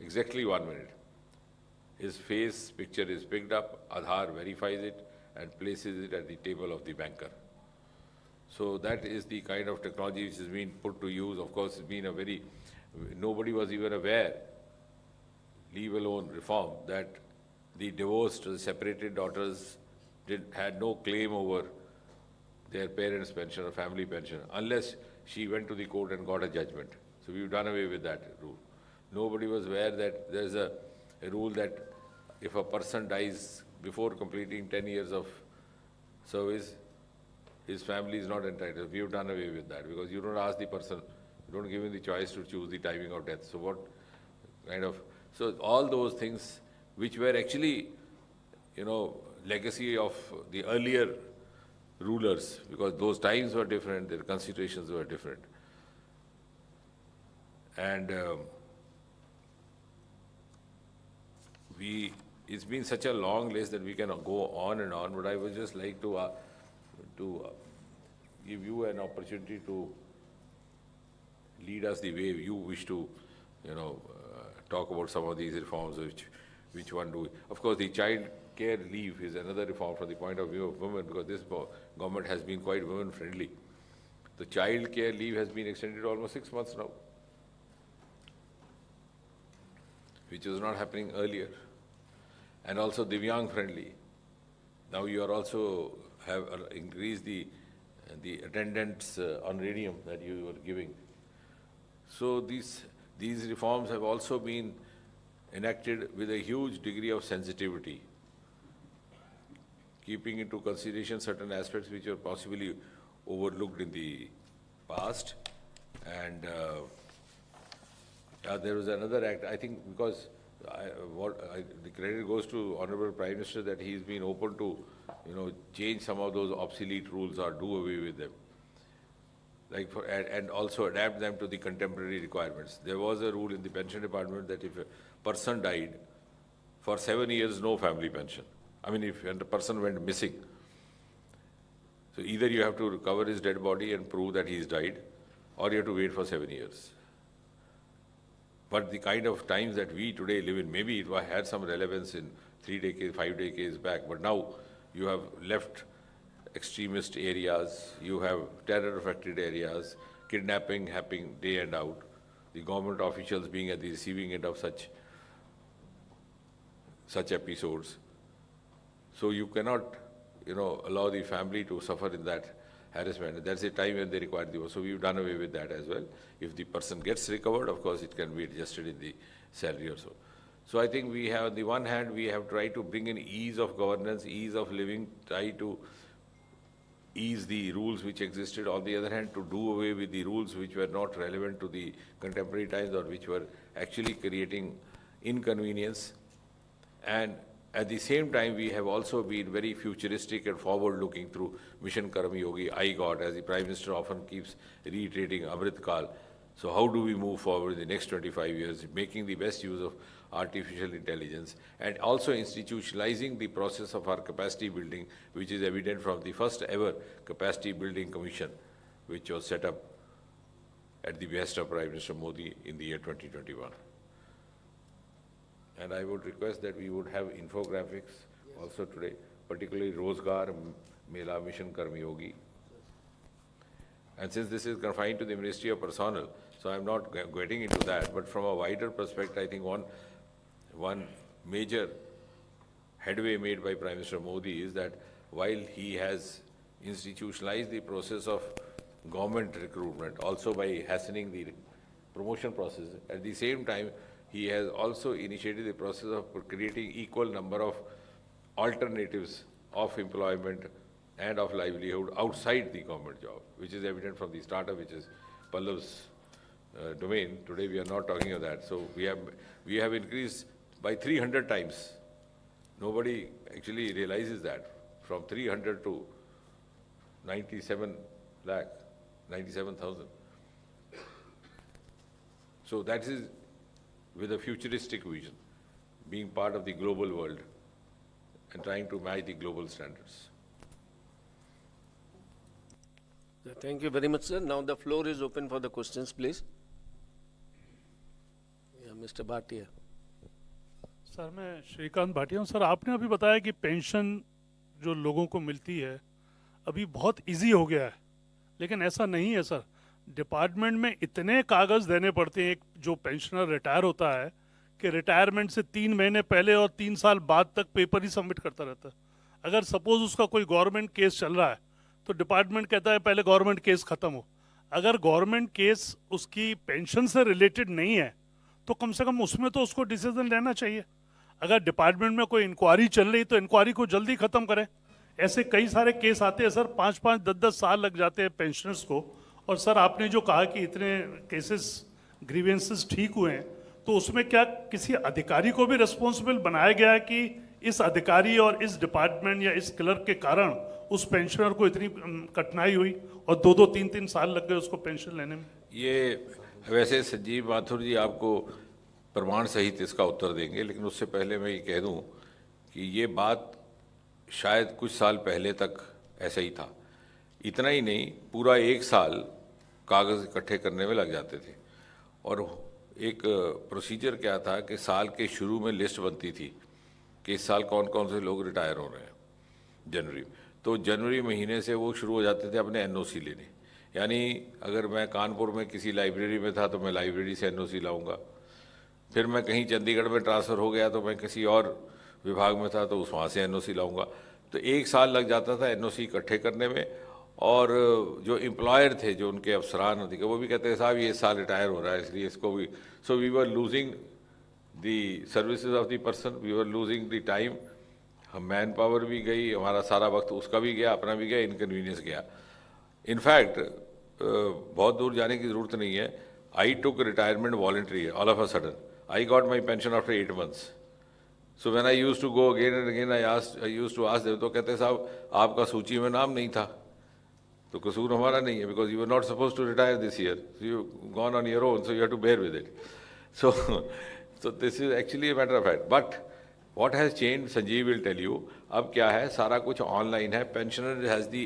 exactly 1 minute. His face picture is picked up, Aadhaar verifies it and places it at the table of the banker. So that is the kind of technology which has been put to use. Of course, it's been a very, nobody was even aware, leave alone reform, that the divorced, the separated daughters had no claim over their parents' pension or family pension unless she went to the court and got a judgment. So we've done away with that rule. Nobody was aware that there's a rule that if a person dies before completing 10 years of service, his family is not entitled. We've done away with that because you don't ask the person, you don't give him the choice to choose the timing of death. So what kind of, so all those things which were actually, legacy of the earlier rulers, because those times were different, their constitutions were different. And it's been such a long list that we can go on and on, but I would just like to give you an opportunity to lead us the way you wish to, talk about some of these reforms, which one do. Of course, the child care leave is another reform from the point of view of women, because this government has been quite women-friendly. The child care leave has been extended almost 6 months now, which was not happening earlier. And also Divyang-friendly. Now you are also have increased the attendance honorarium that you were giving. So these reforms have also been enacted with a huge degree of sensitivity, keeping into consideration certain aspects which were possibly overlooked in the past. And there was another act, I think, because the credit goes to Honorable Prime Minister that he's been open to, change some of those obsolete rules or do away with them, and also adapt them to the contemporary requirements. There was a rule in the pension department that if a person died, for 7 years, no family pension. I mean, if the person went missing, so either you have to recover his dead body and prove that he's died, or you have to wait for 7 years. But the kind of times that we today live in, maybe it had some relevance in 3 decades, 5 decades back, but now you have left extremist areas, you have terror-affected areas, kidnapping happening day and out, the government officials being at the receiving end of such episodes. So you cannot, allow the family to suffer in that harassment. That's a time when they require divorce. So we've done away with that as well. If the person gets recovered, of course, it can be adjusted in the salary or so. So I think we have, on the one hand, we have tried to bring in ease of governance, ease of living, try to ease the rules which existed. On the other hand, to do away with the rules which were not relevant to the contemporary times or which were actually creating inconvenience. And at the same time, we have also been very futuristic and forward-looking through Mission Karma Yogi, IGOT, as the Prime Minister often keeps reiterating, Amrit Kal. So how do we move forward in the next 25 years, making the best use of artificial intelligence, and also institutionalizing the process of our capacity building, which is evident from the first ever capacity building commission, which was set up at the behest of Prime Minister Modi in the year 2021. And I would request that we would have infographics also today, particularly Rozgar Mela Mission Karma Yogi. And since this is confined to the Ministry of Personnel, so I'm not getting into that, but from a wider perspective, I think one major headway made by Prime Minister Modi is that while he has institutionalized the process of government recruitment, also by hastening the promotion process, at the same time, he has also initiated the process of creating equal number of alternatives of employment and of livelihood outside the government job, which is evident from the startup, which is Pallav's domain. Today we are not talking of that. So we have increased by 300 times. Nobody actually realizes that, from 300 to 97,000. So that is with a futuristic vision, being part of the global world and trying to match the global standards. Thank you very much, sir. Now the floor is open for the questions, please. Yeah, Mr. Bhatia. Sir मैं श्रीकांत भाटिया हूँ। Sir आपने अभी बताया कि pension जो लोगों को मिलती है अभी बहुत इजी हो गया है, लेकिन ऐसा नहीं है सर। डिपार्टमेंट में इतने कागज़ देने पड़ते हैं एक जो पेंशनर रिटायर होता है कि रिटायरमेंट से 3 महीने पहले और 3 साल बाद तक पेपर ही सबमिट करता रहता है। अगर सपोज उसका कोई गवर्नमेंट केस चल रहा है तो डिपार्टमेंट कहता है पहले गवर्नमेंट केस ख़त्म हो। अगर गवर्नमेंट केस उसकी पेंशन से रिलेटेड नहीं है तो कम से कम उसमें तो उसको डिसीजन लेना चाहिए। अगर डिपार्टमेंट में कोई इंक्वायरी चल रही तो इंक्वायरी को जल्दी ख़त्म करें। ऐसे कई सारे केस आते हैं सर, 5-5, 10-10 साल लग जाते हैं पेंशनर्स को। और सर आपने जो कहा कि इतने केसेस ग्रीवेंसेस ठीक हुए हैं, तो उसमें क्या किसी अधिकारी को भी रिस्पॉन्सिबल बनाया गया है कि इस अधिकारी और इस डिपार्टमेंट या इस क्लर्क के कारण उस पेंशनर को इतनी कठिनाई हुई और 2-2, 3-3 साल लग गए उसको पेंशन लेने में? ये वैसे संजीव माथुर जी आपको प्रमाण सहित इसका उत्तर देंगे, लेकिन उससे पहले मैं ये कह दूं कि ये बात शायद कुछ साल पहले तक ऐसा ही था। इतना ही नहीं, पूरा 1 साल कागज़ इकट्ठे करने में लग जाते थे। और एक प्रोसीजर क्या था कि साल के शुरू में लिस्ट बनती थी कि इस साल कौन कौन से लोग रिटायर हो रहे हैं जनवरी में। तो जनवरी महीने से वो शुरू हो जाते थे अपने एनओसी लेने। यानी अगर मैं कानपुर में किसी लाइब्रेरी में था तो मैं लाइब्रेरी से एनओसी लाऊंगा, फिर मैं कहीं चंडीगढ़ में ट्रांसफ़र हो गया तो मैं किसी और विभाग में था तो उस वहाँ से एनओसी लाऊंगा। तो 1 साल लग जाता था एनओसी इकट्ठे करने में। और जो एम्प्लॉयर थे, जो उनके अफसरान अधिकारी, वो भी कहते हैं साहब ये इस साल रिटायर हो रहा है इसलिए इसको भी। So we were losing the services of the person, we were losing the time. हम मैन पावर भी गई, हमारा सारा वक्त उसका भी गया, अपना भी गया, इनकन्वीनियंस गया। इनफैक्ट बहुत दूर जाने की ज़रूरत नहीं है। I took retirement voluntary all of a sudden. I got my pension after 8 months. So when I used to go again and again, I used to ask them, तो कहते साहब आपका सूची में नाम नहीं था तो कसूर हमारा नहीं है, because you were not supposed to retire this year, so you've gone on your own, so you have to bear with it. So this is actually a matter of fact. But what has changed, Sanjeev will tell you, अब क्या है, सारा कुछ online है। Pensioner has the,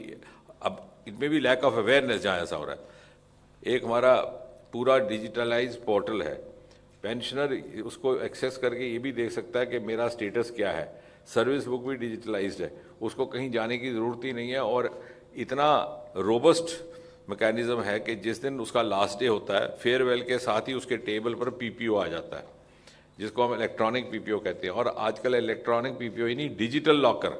अब it में भी lack of awareness जहाँ ऐसा हो रहा है। एक हमारा पूरा डिजिटलाइज पोर्टल है, पेंशनर उसको एक्सेस करके ये भी देख सकता है कि मेरा स्टेटस क्या है। सर्विस बुक भी डिजिटलाइज्ड है, उसको कहीं जाने की ज़रूरत ही नहीं है। और इतना रोबस्ट मैकेनिज्म है कि जिस दिन उसका लास्ट डे होता है, फेयरवेल के साथ ही उसके टेबल पर पीपीओ आ जाता है, जिसको हम इलेक्ट्रॉनिक पीपीओ कहते हैं। और आजकल इलेक्ट्रॉनिक पीपीओ ही नहीं, डिजिटल लॉकर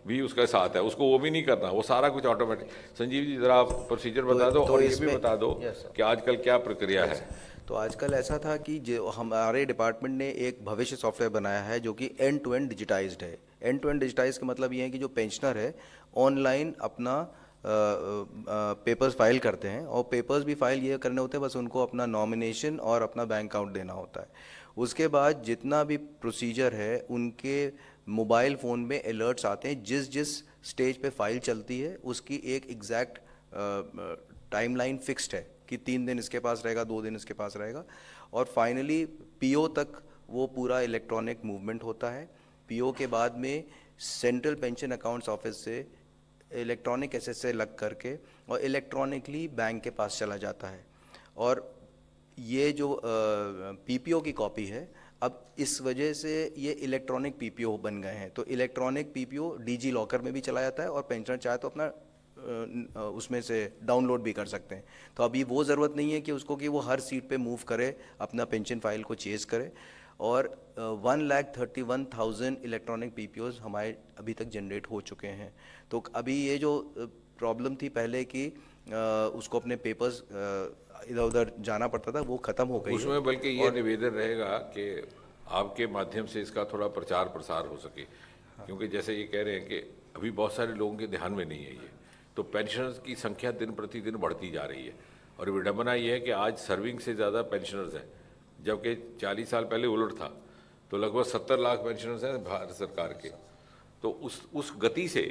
भी उसके साथ है, उसको वो भी नहीं करना, वो सारा कुछ ऑटोमेटिक। संजीव जी ज़रा आप प्रोसीजर बता दो और ये भी बता दो कि आजकल क्या प्रक्रिया है। तो आजकल ऐसा था कि जो हमारे डिपार्टमेंट ने एक भविष्य सॉफ्टवेयर बनाया है जो कि एंड टू एंड डिजिटाइज्ड है। एंड टू एंड डिजिटाइज का मतलब ये है कि जो पेंशनर है ऑनलाइन अपना पेपर्स फाइल करते हैं, और पेपर्स भी फाइल ये करने होते हैं, बस उनको अपना नॉमिनेशन और अपना बैंक अकाउंट देना होता है। उसके बाद जितना भी प्रोसीजर है उनके मोबाइल फ़ोन में अलर्ट्स आते हैं, जिस जिस स्टेज पे फाइल चलती है उसकी एक एग्जैक्ट टाइमलाइन फिक्स्ड है कि 3 दिन इसके पास रहेगा, 2 दिन इसके पास रहेगा, और फाइनली पीओ तक वो पूरा इलेक्ट्रॉनिक मूवमेंट होता है। पीओ के बाद में सेंट्रल पेंशन अकाउंट्स ऑफिस से इलेक्ट्रॉनिक एसएसए लग करके और इलेक्ट्रॉनिकली बैंक के पास चला जाता है। और ये जो पीपीओ की कॉपी है, अब इस वजह से ये इलेक्ट्रॉनिक पीपीओ बन गए हैं। तो इलेक्ट्रॉनिक पीपीओ डीजी लॉकर में भी चला जाता है और पेंशनर चाहे तो अपना उसमें से डाउनलोड भी कर सकते हैं। तो अभी वो ज़रूरत नहीं है कि उसको कि वो हर सीट पे मूव करे, अपना पेंशन फाइल को चेज करे। और 1,31,000 इलेक्ट्रॉनिक पीपीओज हमारे अभी तक जनरेट हो चुके हैं। तो अभी ये जो प्रॉब्लम थी पहले कि उसको अपने पेपर्स इधर उधर जाना पड़ता था, वो ख़त्म हो गई। उसमें बल्कि ये निवेदन रहेगा कि आपके माध्यम से इसका थोड़ा प्रचार प्रसार हो सके, क्योंकि जैसे ये कह रहे हैं कि अभी बहुत सारे लोगों के ध्यान में नहीं है ये। तो पेंशनर्स की संख्या दिन प्रतिदिन बढ़ती जा रही है और विडंबना ये है कि आज सर्विंग से ज़्यादा पेंशनर्स हैं, जबकि 40 साल पहले उलट था। तो लगभग 70 लाख पेंशनर्स हैं भारत सरकार के। तो उस गति से,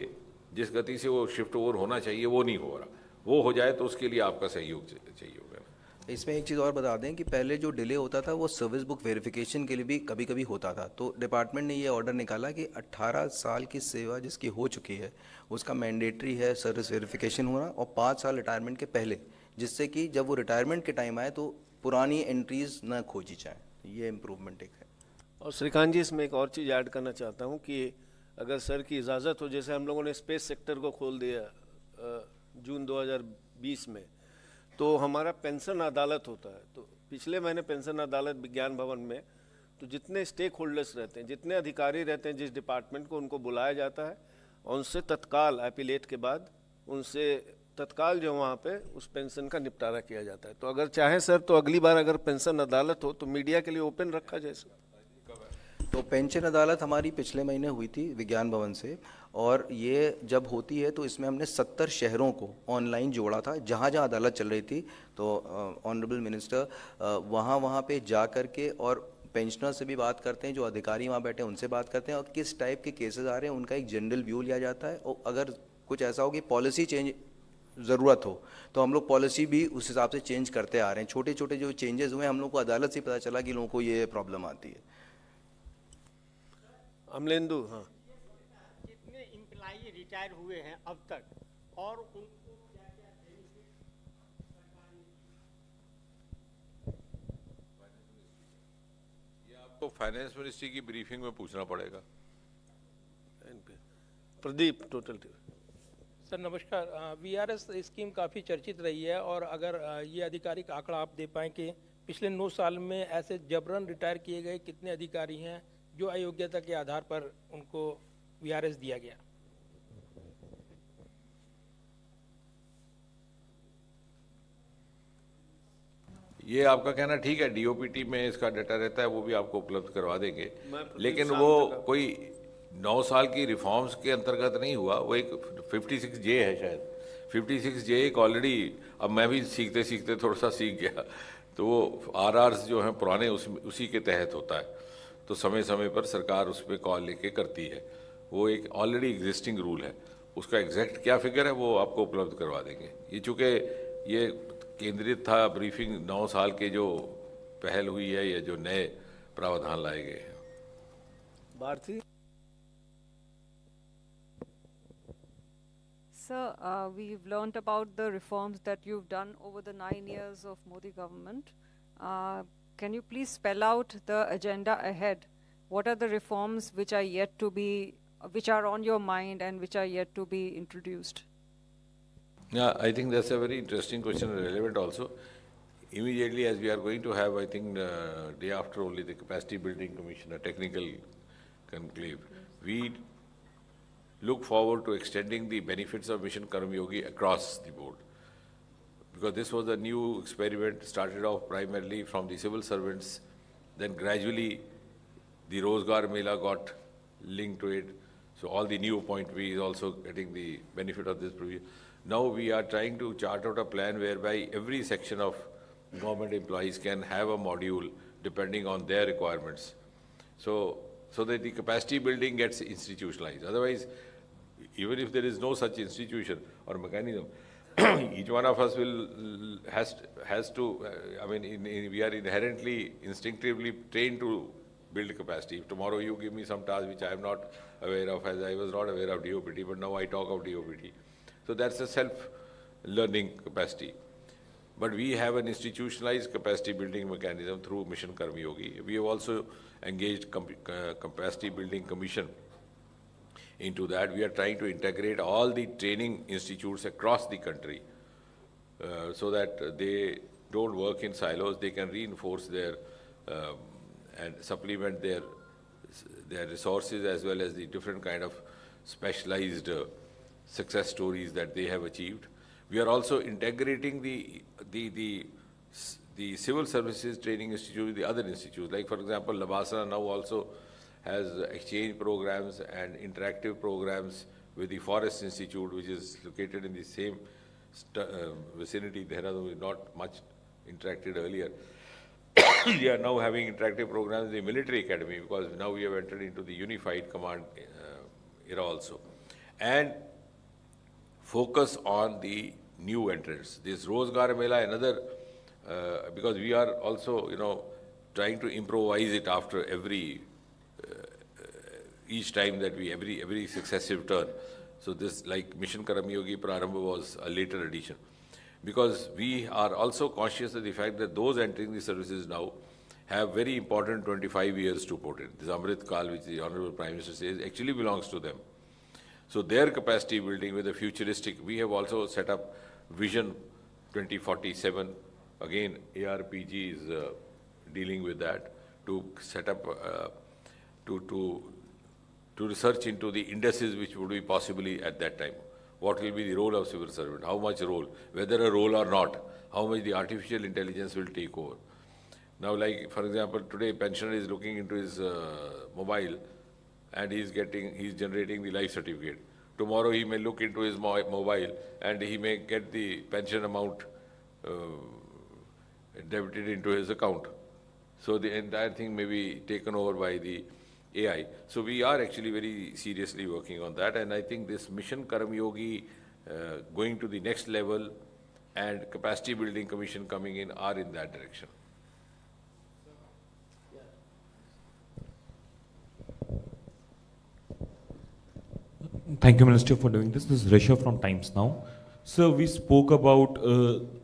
जिस गति से वो शिफ्ट ओवर होना चाहिए वो नहीं हो रहा। वो हो जाए तो उसके लिए आपका सहयोग चाहिए होगा। इसमें एक चीज़ और बता दें कि पहले जो डिले होता था वो सर्विस बुक वेरिफिकेशन के लिए भी कभी कभी होता था। तो डिपार्टमेंट ने ये ऑर्डर निकाला कि 18 साल की सेवा जिसकी हो चुकी है उसका मैंडेटरी है सर्विस वेरिफिकेशन होना, और 5 साल रिटायरमेंट के पहले, जिससे कि जब वो रिटायरमेंट के टाइम आए तो पुरानी एंट्रीज ना खोजी जाएँ। ये इम्प्रूवमेंट एक है। और श्रीकांत जी, इसमें एक और चीज़ ऐड करना चाहता हूँ कि अगर सर की इजाज़त हो, जैसे हम लोगों ने स्पेस सेक्टर को खोल दिया जून 2020 में, तो हमारा पेंशन अदालत होता है। तो पिछले महीने पेंशन अदालत विज्ञान भवन में, तो जितने स्टेक होल्डर्स रहते हैं, जितने अधिकारी रहते हैं जिस डिपार्टमेंट को, उनको बुलाया जाता है और उनसे तत्काल अपीलेट के बाद उनसे तत्काल जो वहाँ पे उस पेंशन का निपटारा किया जाता है। तो अगर चाहे सर तो अगली बार अगर पेंशन अदालत हो तो मीडिया के लिए ओपन रखा जाए सर। तो पेंशन अदालत हमारी पिछले महीने हुई थी विज्ञान भवन से, और ये जब होती है तो इसमें हमने 70 शहरों को ऑनलाइन जोड़ा था जहाँ जहाँ अदालत चल रही थी। तो ऑनरेबल मिनिस्टर वहाँ पे जा कर के और पेंशनर से भी बात करते हैं, जो अधिकारी वहाँ बैठे हैं उनसे बात करते हैं, और किस टाइप के केसेस आ रहे हैं उनका एक जनरल व्यू लिया जाता है। और अगर कुछ ऐसा हो कि पॉलिसी चेंज ज़रूरत हो तो हम लोग पॉलिसी भी उस हिसाब से चेंज करते आ रहे हैं। छोटे छोटे जो चेंजेस हुए हम लोग को अदालत से पता चला कि लोगों को ये प्रॉब्लम आती है। अमलेंदु, हाँ। जितने इम्प्लाई रिटायर हुए हैं अब तक, और उनको क्या-क्या बेनिफिट सरकार ने ये आपको फाइनेंस मिनिस्ट्री की ब्रीफिंग में पूछना पड़ेगा। प्रदीप, टोटल सर नमस्कार। वीआरएस स्कीम काफ़ी चर्चित रही है, और अगर ये आधिकारिक आंकड़ा आप दे पाएँ कि पिछले 9 साल में ऐसे जबरन रिटायर किए गए कितने अधिकारी हैं जो अयोग्यता के आधार पर उनको वीआरएस दिया गया। ये आपका कहना ठीक है, डीओपीटी में इसका डाटा रहता है, वो भी आपको उपलब्ध करवा देंगे। लेकिन शाम वो तक कोई 9 साल की रिफॉर्म्स के अंतर्गत नहीं हुआ, वो एक 56J है शायद। 56J एक ऑलरेडी, अब मैं भी सीखते सीखते थोड़ा सा सीख गया, तो वो आरआर्स जो हैं पुराने उसी के तहत होता है। तो समय समय पर सरकार उस पर कॉल लेके करती है। वो एक ऑलरेडी एग्जिस्टिंग रूल है, उसका एग्जैक्ट क्या फिगर है वो आपको उपलब्ध करवा देंगे। ये चूँकि ये केंद्रित था ब्रीफिंग 9 साल के जो पहल हुई है या जो नए प्रावधान लाए गए हैं। Bharti. Sir, we've learnt about the reforms that you've done over the 9 years of Modi government. Can you please spell out the agenda ahead? What are the reforms which are yet to be, which are on your mind and which are yet to be introduced? Yeah, I think that's a very interesting question and relevant also. Immediately, as we are going to have, I think, day after only the Capacity Building Commission, a technical conclave, we look forward to extending the benefits of Mission Karmyogi across the board. Because this was a new experiment, started off primarily from the civil servants, then gradually the Rozgar Mela got linked to it. So all the new appointees also getting the benefit of this provision. Now we are trying to chart out a plan whereby every section of government employees can have a module depending on their requirements. So that the capacity building gets institutionalized. Otherwise, even if there is no such institution or mechanism, each one of us has to. I mean, we are inherently, instinctively trained to build capacity. If tomorrow you give me some task which I am not aware of, as I was not aware of DOPT, but now I talk of DOPT. So that's a self-learning capacity. But we have an institutionalized capacity building mechanism through Mission Karmyogi. We have also engaged Capacity Building Commission into that. We are trying to integrate all the training institutes across the country so that they don't work in silos. They can reinforce their and supplement their resources as well as the different kind of specialized success stories that they have achieved. We are also integrating the civil services training institute with the other institutes. Like for example, Labasana now also has exchange programs and interactive programs with the Forest Institute, which is located in the same vicinity. Dehradun is not much interacted earlier. We are now having interactive programs in the military academy, because now we have entered into the unified command era also. And focus on the new entrants. This Rozgar Mela, another, because we are also, trying to improvise it after each time that every successive turn. So this, like Mission Karmyogi Prarambha, was a later addition. Because we are also conscious of the fact that those entering the services now have very important 25 years to put in. This Amrit Kal, which the Honorable Prime Minister says, actually belongs to them. So their capacity building with a futuristic, we have also set up Vision 2047. Again, ARPG is dealing with that to set up, to research into the indices which would be possibly at that time. What will be the role of civil servant? How much role? Whether a role or not? How much the artificial intelligence will take over? Now, like, for example, today pensioner is looking into his mobile and he's generating the life certificate. Tomorrow he may look into his mobile and he may get the pension amount debited into his account. So the entire thing may be taken over by the AI. So we are actually very seriously working on that, and I think this Mission Karmyogi going to the next level and capacity building commission coming in are in that direction. Thank you, Minister, for doing this. This is Rishabh from Times Now. So we spoke about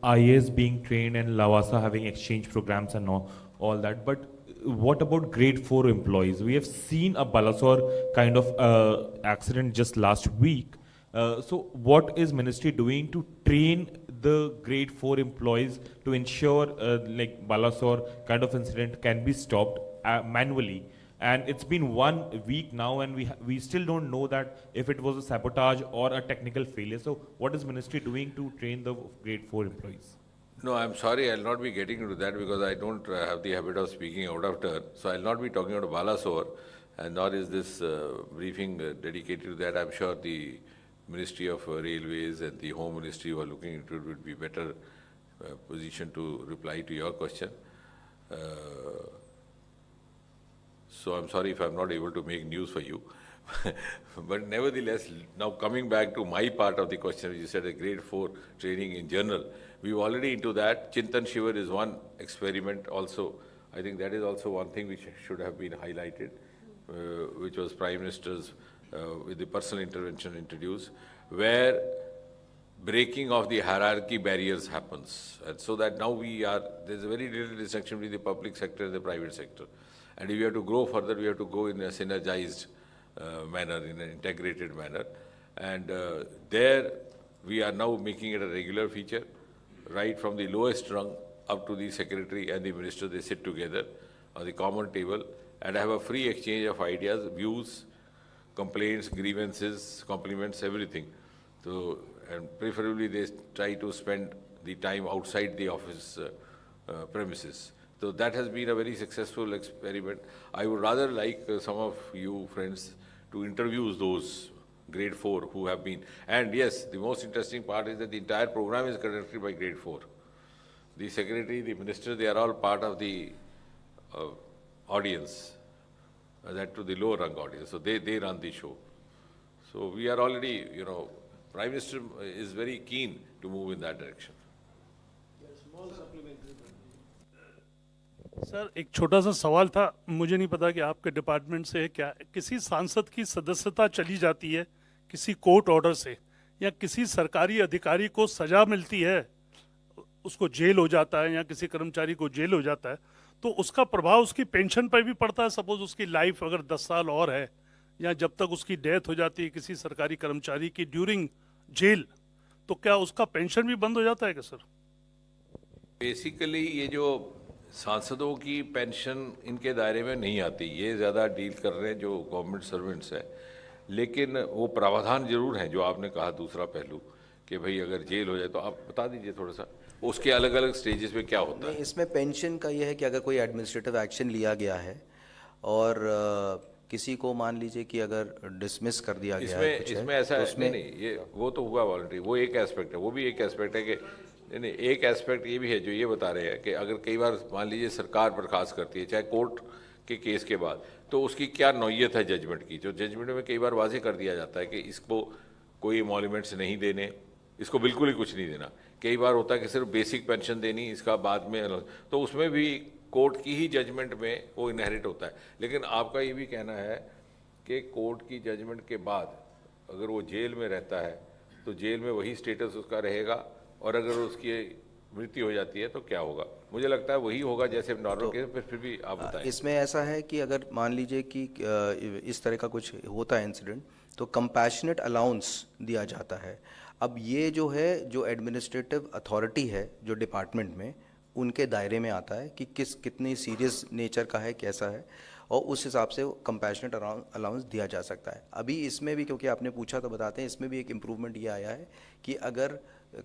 IAS being trained and Lavasa having exchange programs and all that, but what about grade 4 employees? We have seen a Balasore kind of accident just last week. So what is ministry doing to train the grade 4 employees to ensure like Balasore kind of incident can be stopped manually? And it's been 1 week now, and we still don't know that if it was a sabotage or a technical failure. So what is ministry doing to train the grade 4 employees? No, I'm sorry, I'll not be getting into that because I don't have the habit of speaking out of turn. So I'll not be talking about Balasore, and nor is this briefing dedicated to that. I'm sure the Ministry of Railways and the Home Ministry who are looking into it would be better positioned to reply to your question. So I'm sorry if I'm not able to make news for you. But nevertheless, now coming back to my part of the question, which you said a grade 4 training in general, we've already into that. Chintan Shivar is one experiment also. I think that is also one thing which should have been highlighted, which was Prime Minister's with the personal intervention introduced, where breaking of the hierarchy barriers happens. And so that now there's a very little distinction between the public sector and the private sector. And if we have to grow further, we have to go in a synergized manner, in an integrated manner. And there we are now making it a regular feature, right from the lowest rung up to the secretary and the minister. They sit together on the common table and have a free exchange of ideas, views, complaints, grievances, compliments, everything. So, and preferably they try to spend the time outside the office premises. So that has been a very successful experiment. I would rather like some of you friends to interview those grade 4 who have been. And yes, the most interesting part is that the entire program is conducted by grade 4. The secretary, the minister, they are all part of the audience, that to the lower rung audience. So they run the show. So we are already, Prime Minister is very keen to move in that direction. Sir एक छोटा सा सवाल था, मुझे नहीं पता कि आपके डिपार्टमेंट से है क्या, किसी सांसद की सदस्यता चली जाती है किसी कोर्ट ऑर्डर से, या किसी सरकारी अधिकारी को सजा मिलती है, उसको जेल हो जाता है, या किसी कर्मचारी को जेल हो जाता है, तो उसका प्रभाव उसकी पेंशन पर भी पड़ता है? सपोज उसकी लाइफ अगर 10 साल और है, या जब तक उसकी डेथ हो जाती है किसी सरकारी कर्मचारी की ड्यूरिंग जेल, तो क्या उसका पेंशन भी बंद हो जाता है क्या सर? बेसिकली ये जो सांसदों की पेंशन इनके दायरे में नहीं आती, ये ज़्यादा डील कर रहे हैं जो गवर्नमेंट सर्वेंट्स हैं, लेकिन वो प्रावधान जरूर हैं जो आपने कहा दूसरा पहलू कि भाई अगर जेल हो जाए, तो आप बता दीजिए थोड़ा सा उसके अलग अलग स्टेजेस पे क्या होता है। इसमें पेंशन का ये है कि अगर कोई एडमिनिस्ट्रेटिव एक्शन लिया गया है और किसी को मान लीजिए कि अगर डिसमिस कर दिया गया है इसमें कुछ है, इसमें ऐसा तो है, नहीं नहीं, ये वो तो हुआ वॉलंटरी, वो एक एस्पेक्ट है, वो भी एक एस्पेक्ट है कि नहीं नहीं, एक एस्पेक्ट ये भी है जो ये बता रहे हैं कि अगर कई बार मान लीजिए सरकार बर्खास्त करती है चाहे कोर्ट के केस के बाद, तो उसकी क्या नौयत है जजमेंट की, जो जजमेंट में कई बार वाजे कर दिया जाता है कि इसको कोई एमोल्यूमेंट्स नहीं देने, इसको बिल्कुल ही कुछ नहीं देना। कई बार होता है कि सिर्फ बेसिक पेंशन देनी, इसका बाद में तो उसमें भी कोर्ट की ही जजमेंट में वो इनहेरिट होता है। लेकिन आपका ये भी कहना है कि कोर्ट की जजमेंट के बाद अगर वो जेल में रहता है तो जेल में वही स्टेटस उसका रहेगा, और अगर उसकी मृत्यु हो जाती है तो क्या होगा? मुझे लगता है वही होगा जैसे नॉर्मल केस, फिर भी आप बताएं। इसमें ऐसा है कि अगर मान लीजिए कि इस तरह का कुछ होता है इंसिडेंट, तो कंपैशनेट अलाउंस दिया जाता है। अब ये जो है, जो एडमिनिस्ट्रेटिव अथॉरिटी है जो डिपार्टमेंट में, उनके दायरे में आता है कि कितनी सीरियस नेचर का है, कैसा है, और उस हिसाब से कंपैशनेट अलाउंस दिया जा सकता है। अभी इसमें भी, क्योंकि आपने पूछा तो बताते हैं, इसमें भी एक इम्प्रूवमेंट ये आया है कि अगर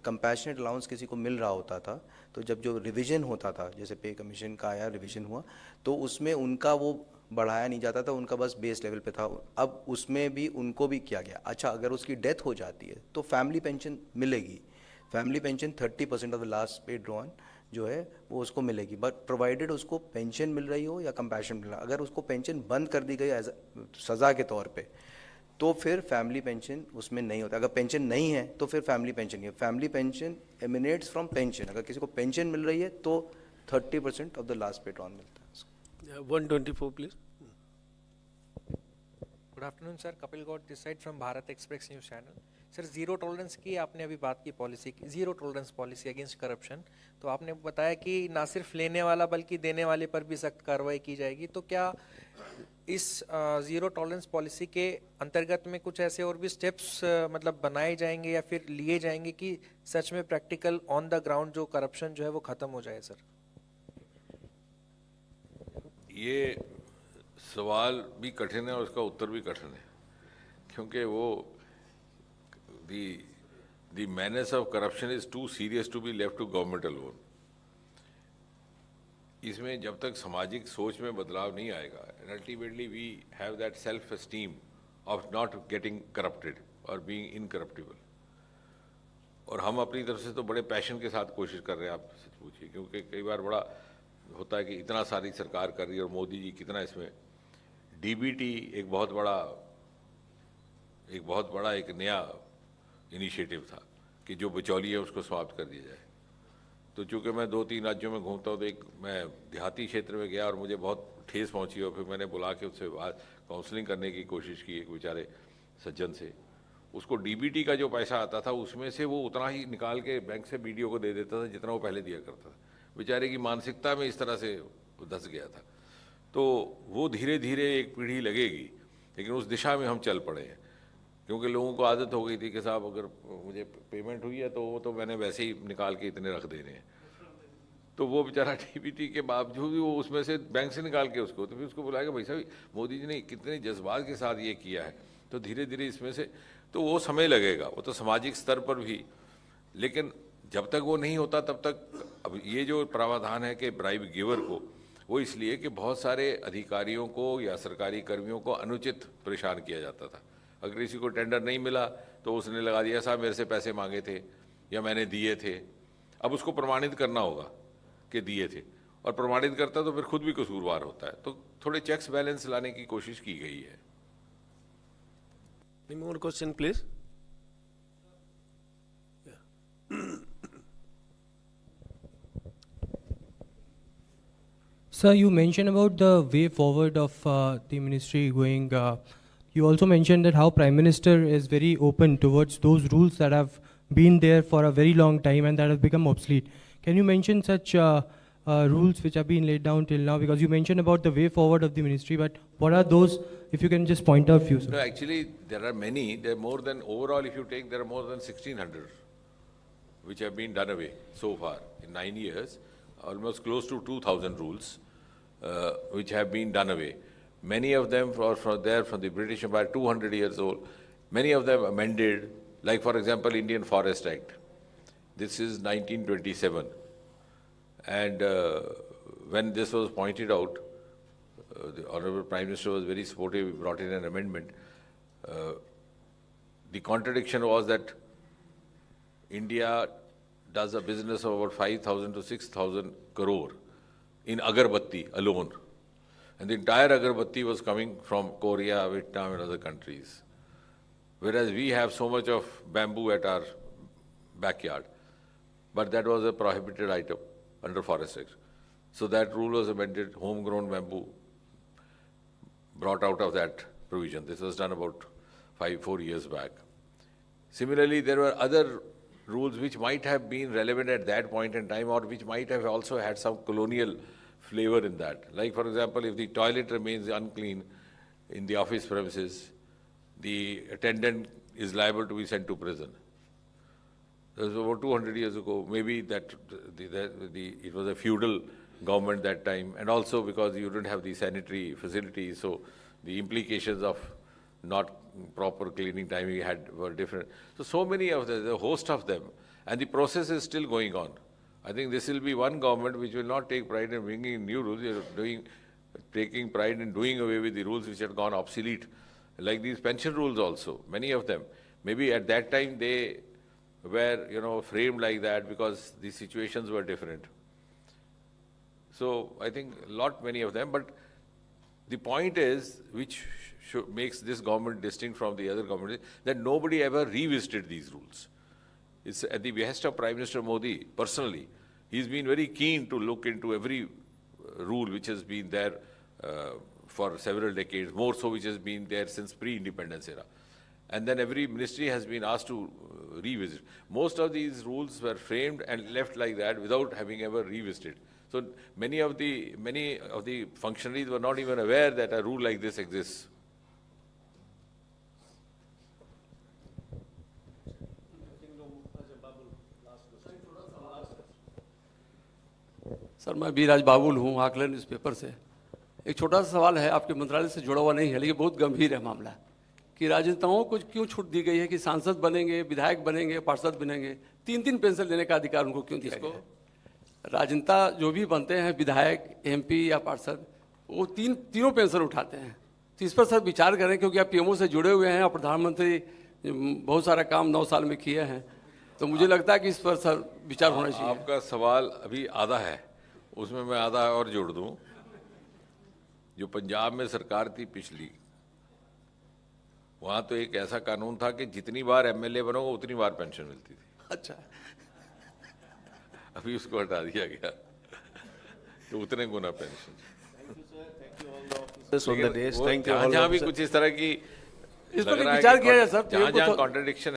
कंपैशनेट अलाउंस किसी को मिल रहा होता था, तो जब जो रिवीजन होता था, जैसे पे कमीशन का आया रिवीजन हुआ, तो उसमें उनका वो बढ़ाया नहीं जाता था, उनका बस बेस लेवल पे था। अब उसमें भी उनको भी किया गया। अच्छा, अगर उसकी डेथ हो जाती है तो फैमिली पेंशन मिलेगी। Family pension 30% of the last pay drawn जो है वो उसको मिलेगी, बट प्रोवाइडेड उसको पेंशन मिल रही हो या कंपैशन मिल रहा। अगर उसको पेंशन बंद कर दी गई एज सज़ा के तौर पे, तो फिर फैमिली पेंशन उसमें नहीं होता। अगर पेंशन नहीं है तो फिर फैमिली पेंशन नहीं है। Family pension emanates from pension. अगर किसी को पेंशन मिल रही है तो 30% of the last pay drawn मिलता है। 124 please. Good afternoon sir, Kapil Gaur this side from Bharat express news channel. Sir, zero tolerance की आपने अभी बात की, पॉलिसी की, zero tolerance policy against corruption, तो आपने बताया कि ना सिर्फ लेने वाला बल्कि देने वाले पर भी सख्त कार्रवाई की जाएगी। तो क्या इस जीरो टॉलरेंस पॉलिसी के अंतर्गत में कुछ ऐसे और भी स्टेप्स मतलब बनाए जाएंगे या फिर लिए जाएंगे कि सच में प्रैक्टिकल ऑन द ग्राउंड जो करप्शन जो है वो ख़त्म हो जाए? सर, ये सवाल भी कठिन है और उसका उत्तर भी कठिन है, क्योंकि वो the menace of corruption is too serious to be left to government alone. इसमें जब तक सामाजिक सोच में बदलाव नहीं आएगा, and ultimately we have that self-esteem of not getting corrupted or being incorruptible. और हम अपनी तरफ से तो बड़े पैशन के साथ कोशिश कर रहे हैं, आप सच पूछिए, क्योंकि कई बार बड़ा होता है कि इतना सारी सरकार कर रही है और मोदी जी कितना इसमें। डीबीटी एक बहुत बड़ा एक नया इनिशिएटिव था कि जो बिचौलिए है उसको समाप्त कर दिया जाए। तो चूँकि मैं 2-3 राज्यों में घूमता हूँ, तो मैं देहाती क्षेत्र में गया और मुझे बहुत ठेस पहुँची, और फिर मैंने बुला के उससे काउंसलिंग करने की कोशिश की एक बेचारे सज्जन से। उसको डीबीटी का जो पैसा आता था उसमें से वो उतना ही निकाल के बैंक से बीडीओ को दे देता था जितना वो पहले दिया करता था। बेचारे की मानसिकता में इस तरह से धंस गया था। तो वो धीरे धीरे एक पीढ़ी लगेगी, लेकिन उस दिशा में हम चल पड़े हैं, क्योंकि लोगों को आदत हो गई थी कि साहब अगर मुझे पेमेंट हुई है तो वो तो मैंने वैसे ही निकाल के इतने रख देने हैं। तो वो बेचारा डीबीटी के बावजूद भी वो उसमें से बैंक से निकाल के उसको, तो फिर उसको बुलाया कि भाई साहब मोदी जी ने कितने जज्बात के साथ ये किया है। तो धीरे धीरे इसमें से तो वो समय लगेगा, वो तो सामाजिक स्तर पर भी, लेकिन जब तक वो नहीं होता तब तक अब ये जो प्रावधान है कि ब्राइब गिवर को, वो इसलिए कि बहुत सारे अधिकारियों को या सरकारी कर्मियों को अनुचित परेशान किया जाता था। अगर किसी को टेंडर नहीं मिला तो उसने लगा दिया, साहब मेरे से पैसे मांगे थे या मैंने दिए थे। अब उसको प्रमाणित करना होगा कि दिए थे, और प्रमाणित करता तो फिर खुद भी कसूरवार होता है। तो थोड़े चेक्स बैलेंस लाने की कोशिश की गई है। Any more question, please? Sir, you mentioned about the way forward of the ministry going. You also mentioned that how Prime Minister is very open towards those rules that have been there for a very long time and that have become obsolete. Can you mention such rules which have been laid down till now? Because you mentioned about the way forward of the ministry, but what are those, if you can just point out a few? Sir. No, actually, there are many. There are more than, overall, if you take, there are more than 1,600 which have been done away so far in 9 years, almost close to 2,000 rules which have been done away. Many of them are from the British Empire, 200 years old. Many of them amended, like for example, Indian Forest Act. This is 1927. And when this was pointed out, the Honorable Prime Minister was very supportive, he brought in an amendment. The contradiction was that India does a business of about 5,000 to 6,000 crore in agarbatti alone. And the entire agarbatti was coming from Korea, Vietnam and other countries. Whereas we have so much of bamboo at our backyard. But that was a prohibited item under Forest Act. So that rule was amended, homegrown bamboo brought out of that provision. This was done about 4 years back. Similarly, there were other rules which might have been relevant at that point in time or which might have also had some colonial flavor in that. Like, for example, if the toilet remains unclean in the office premises, the attendant is liable to be sent to prison. This was over 200 years ago. Maybe that it was a feudal government that time, and also because you didn't have the sanitary facilities, so the implications of not proper cleaning time we had were different. So many of the host of them, and the process is still going on. I think this will be one government which will not take pride in bringing in new rules. They are taking pride in doing away with the rules which had gone obsolete, like these pension rules also. Many of them, maybe at that time they were, framed like that because the situations were different. So I think many of them, but the point is, which makes this government distinct from the other governments, that nobody ever revisited these rules. It's at the behest of Prime Minister Modi personally. He's been very keen to look into every rule which has been there for several decades, more so which has been there since pre-independence era. And then every ministry has been asked to revisit. Most of these rules were framed and left like that without having ever revisited. So many of the functionaries were not even aware that a rule like this exists. Sir, मैं बीराज बाबुल हूँ आकलन newspaper से। एक छोटा सा सवाल है, आपके मंत्रालय से जुड़ा हुआ नहीं है, लेकिन बहुत गंभीर है मामला कि राजनेताओं को क्यों छूट दी गई है कि सांसद बनेंगे, विधायक बनेंगे, पार्षद बनेंगे, 3-3 पेंशन लेने का अधिकार उनको क्यों दिया गया है? राजनेता जो भी बनते हैं, विधायक, एमपी या पार्षद, वो तीनों पेंशन उठाते हैं। तो इस पर सर विचार करें, क्योंकि आप पीएमओ से जुड़े हुए हैं और प्रधानमंत्री बहुत सारा काम 9 साल में किए हैं, तो मुझे लगता है कि इस पर सर विचार होना चाहिए। आपका सवाल अभी आधा है, उसमें मैं आधा और जोड़ दूं। जो पंजाब में सरकार थी पिछली, वहां तो एक ऐसा कानून था कि जितनी बार एमएलए बनोगे उतनी बार पेंशन मिलती थी। अच्छा, अभी उसको हटा दिया गया, तो उतने गुना पेंशन। जहाँ भी कुछ इस तरह की इस पर विचार किया जाए सर। जहाँ कॉन्ट्रडिक्शन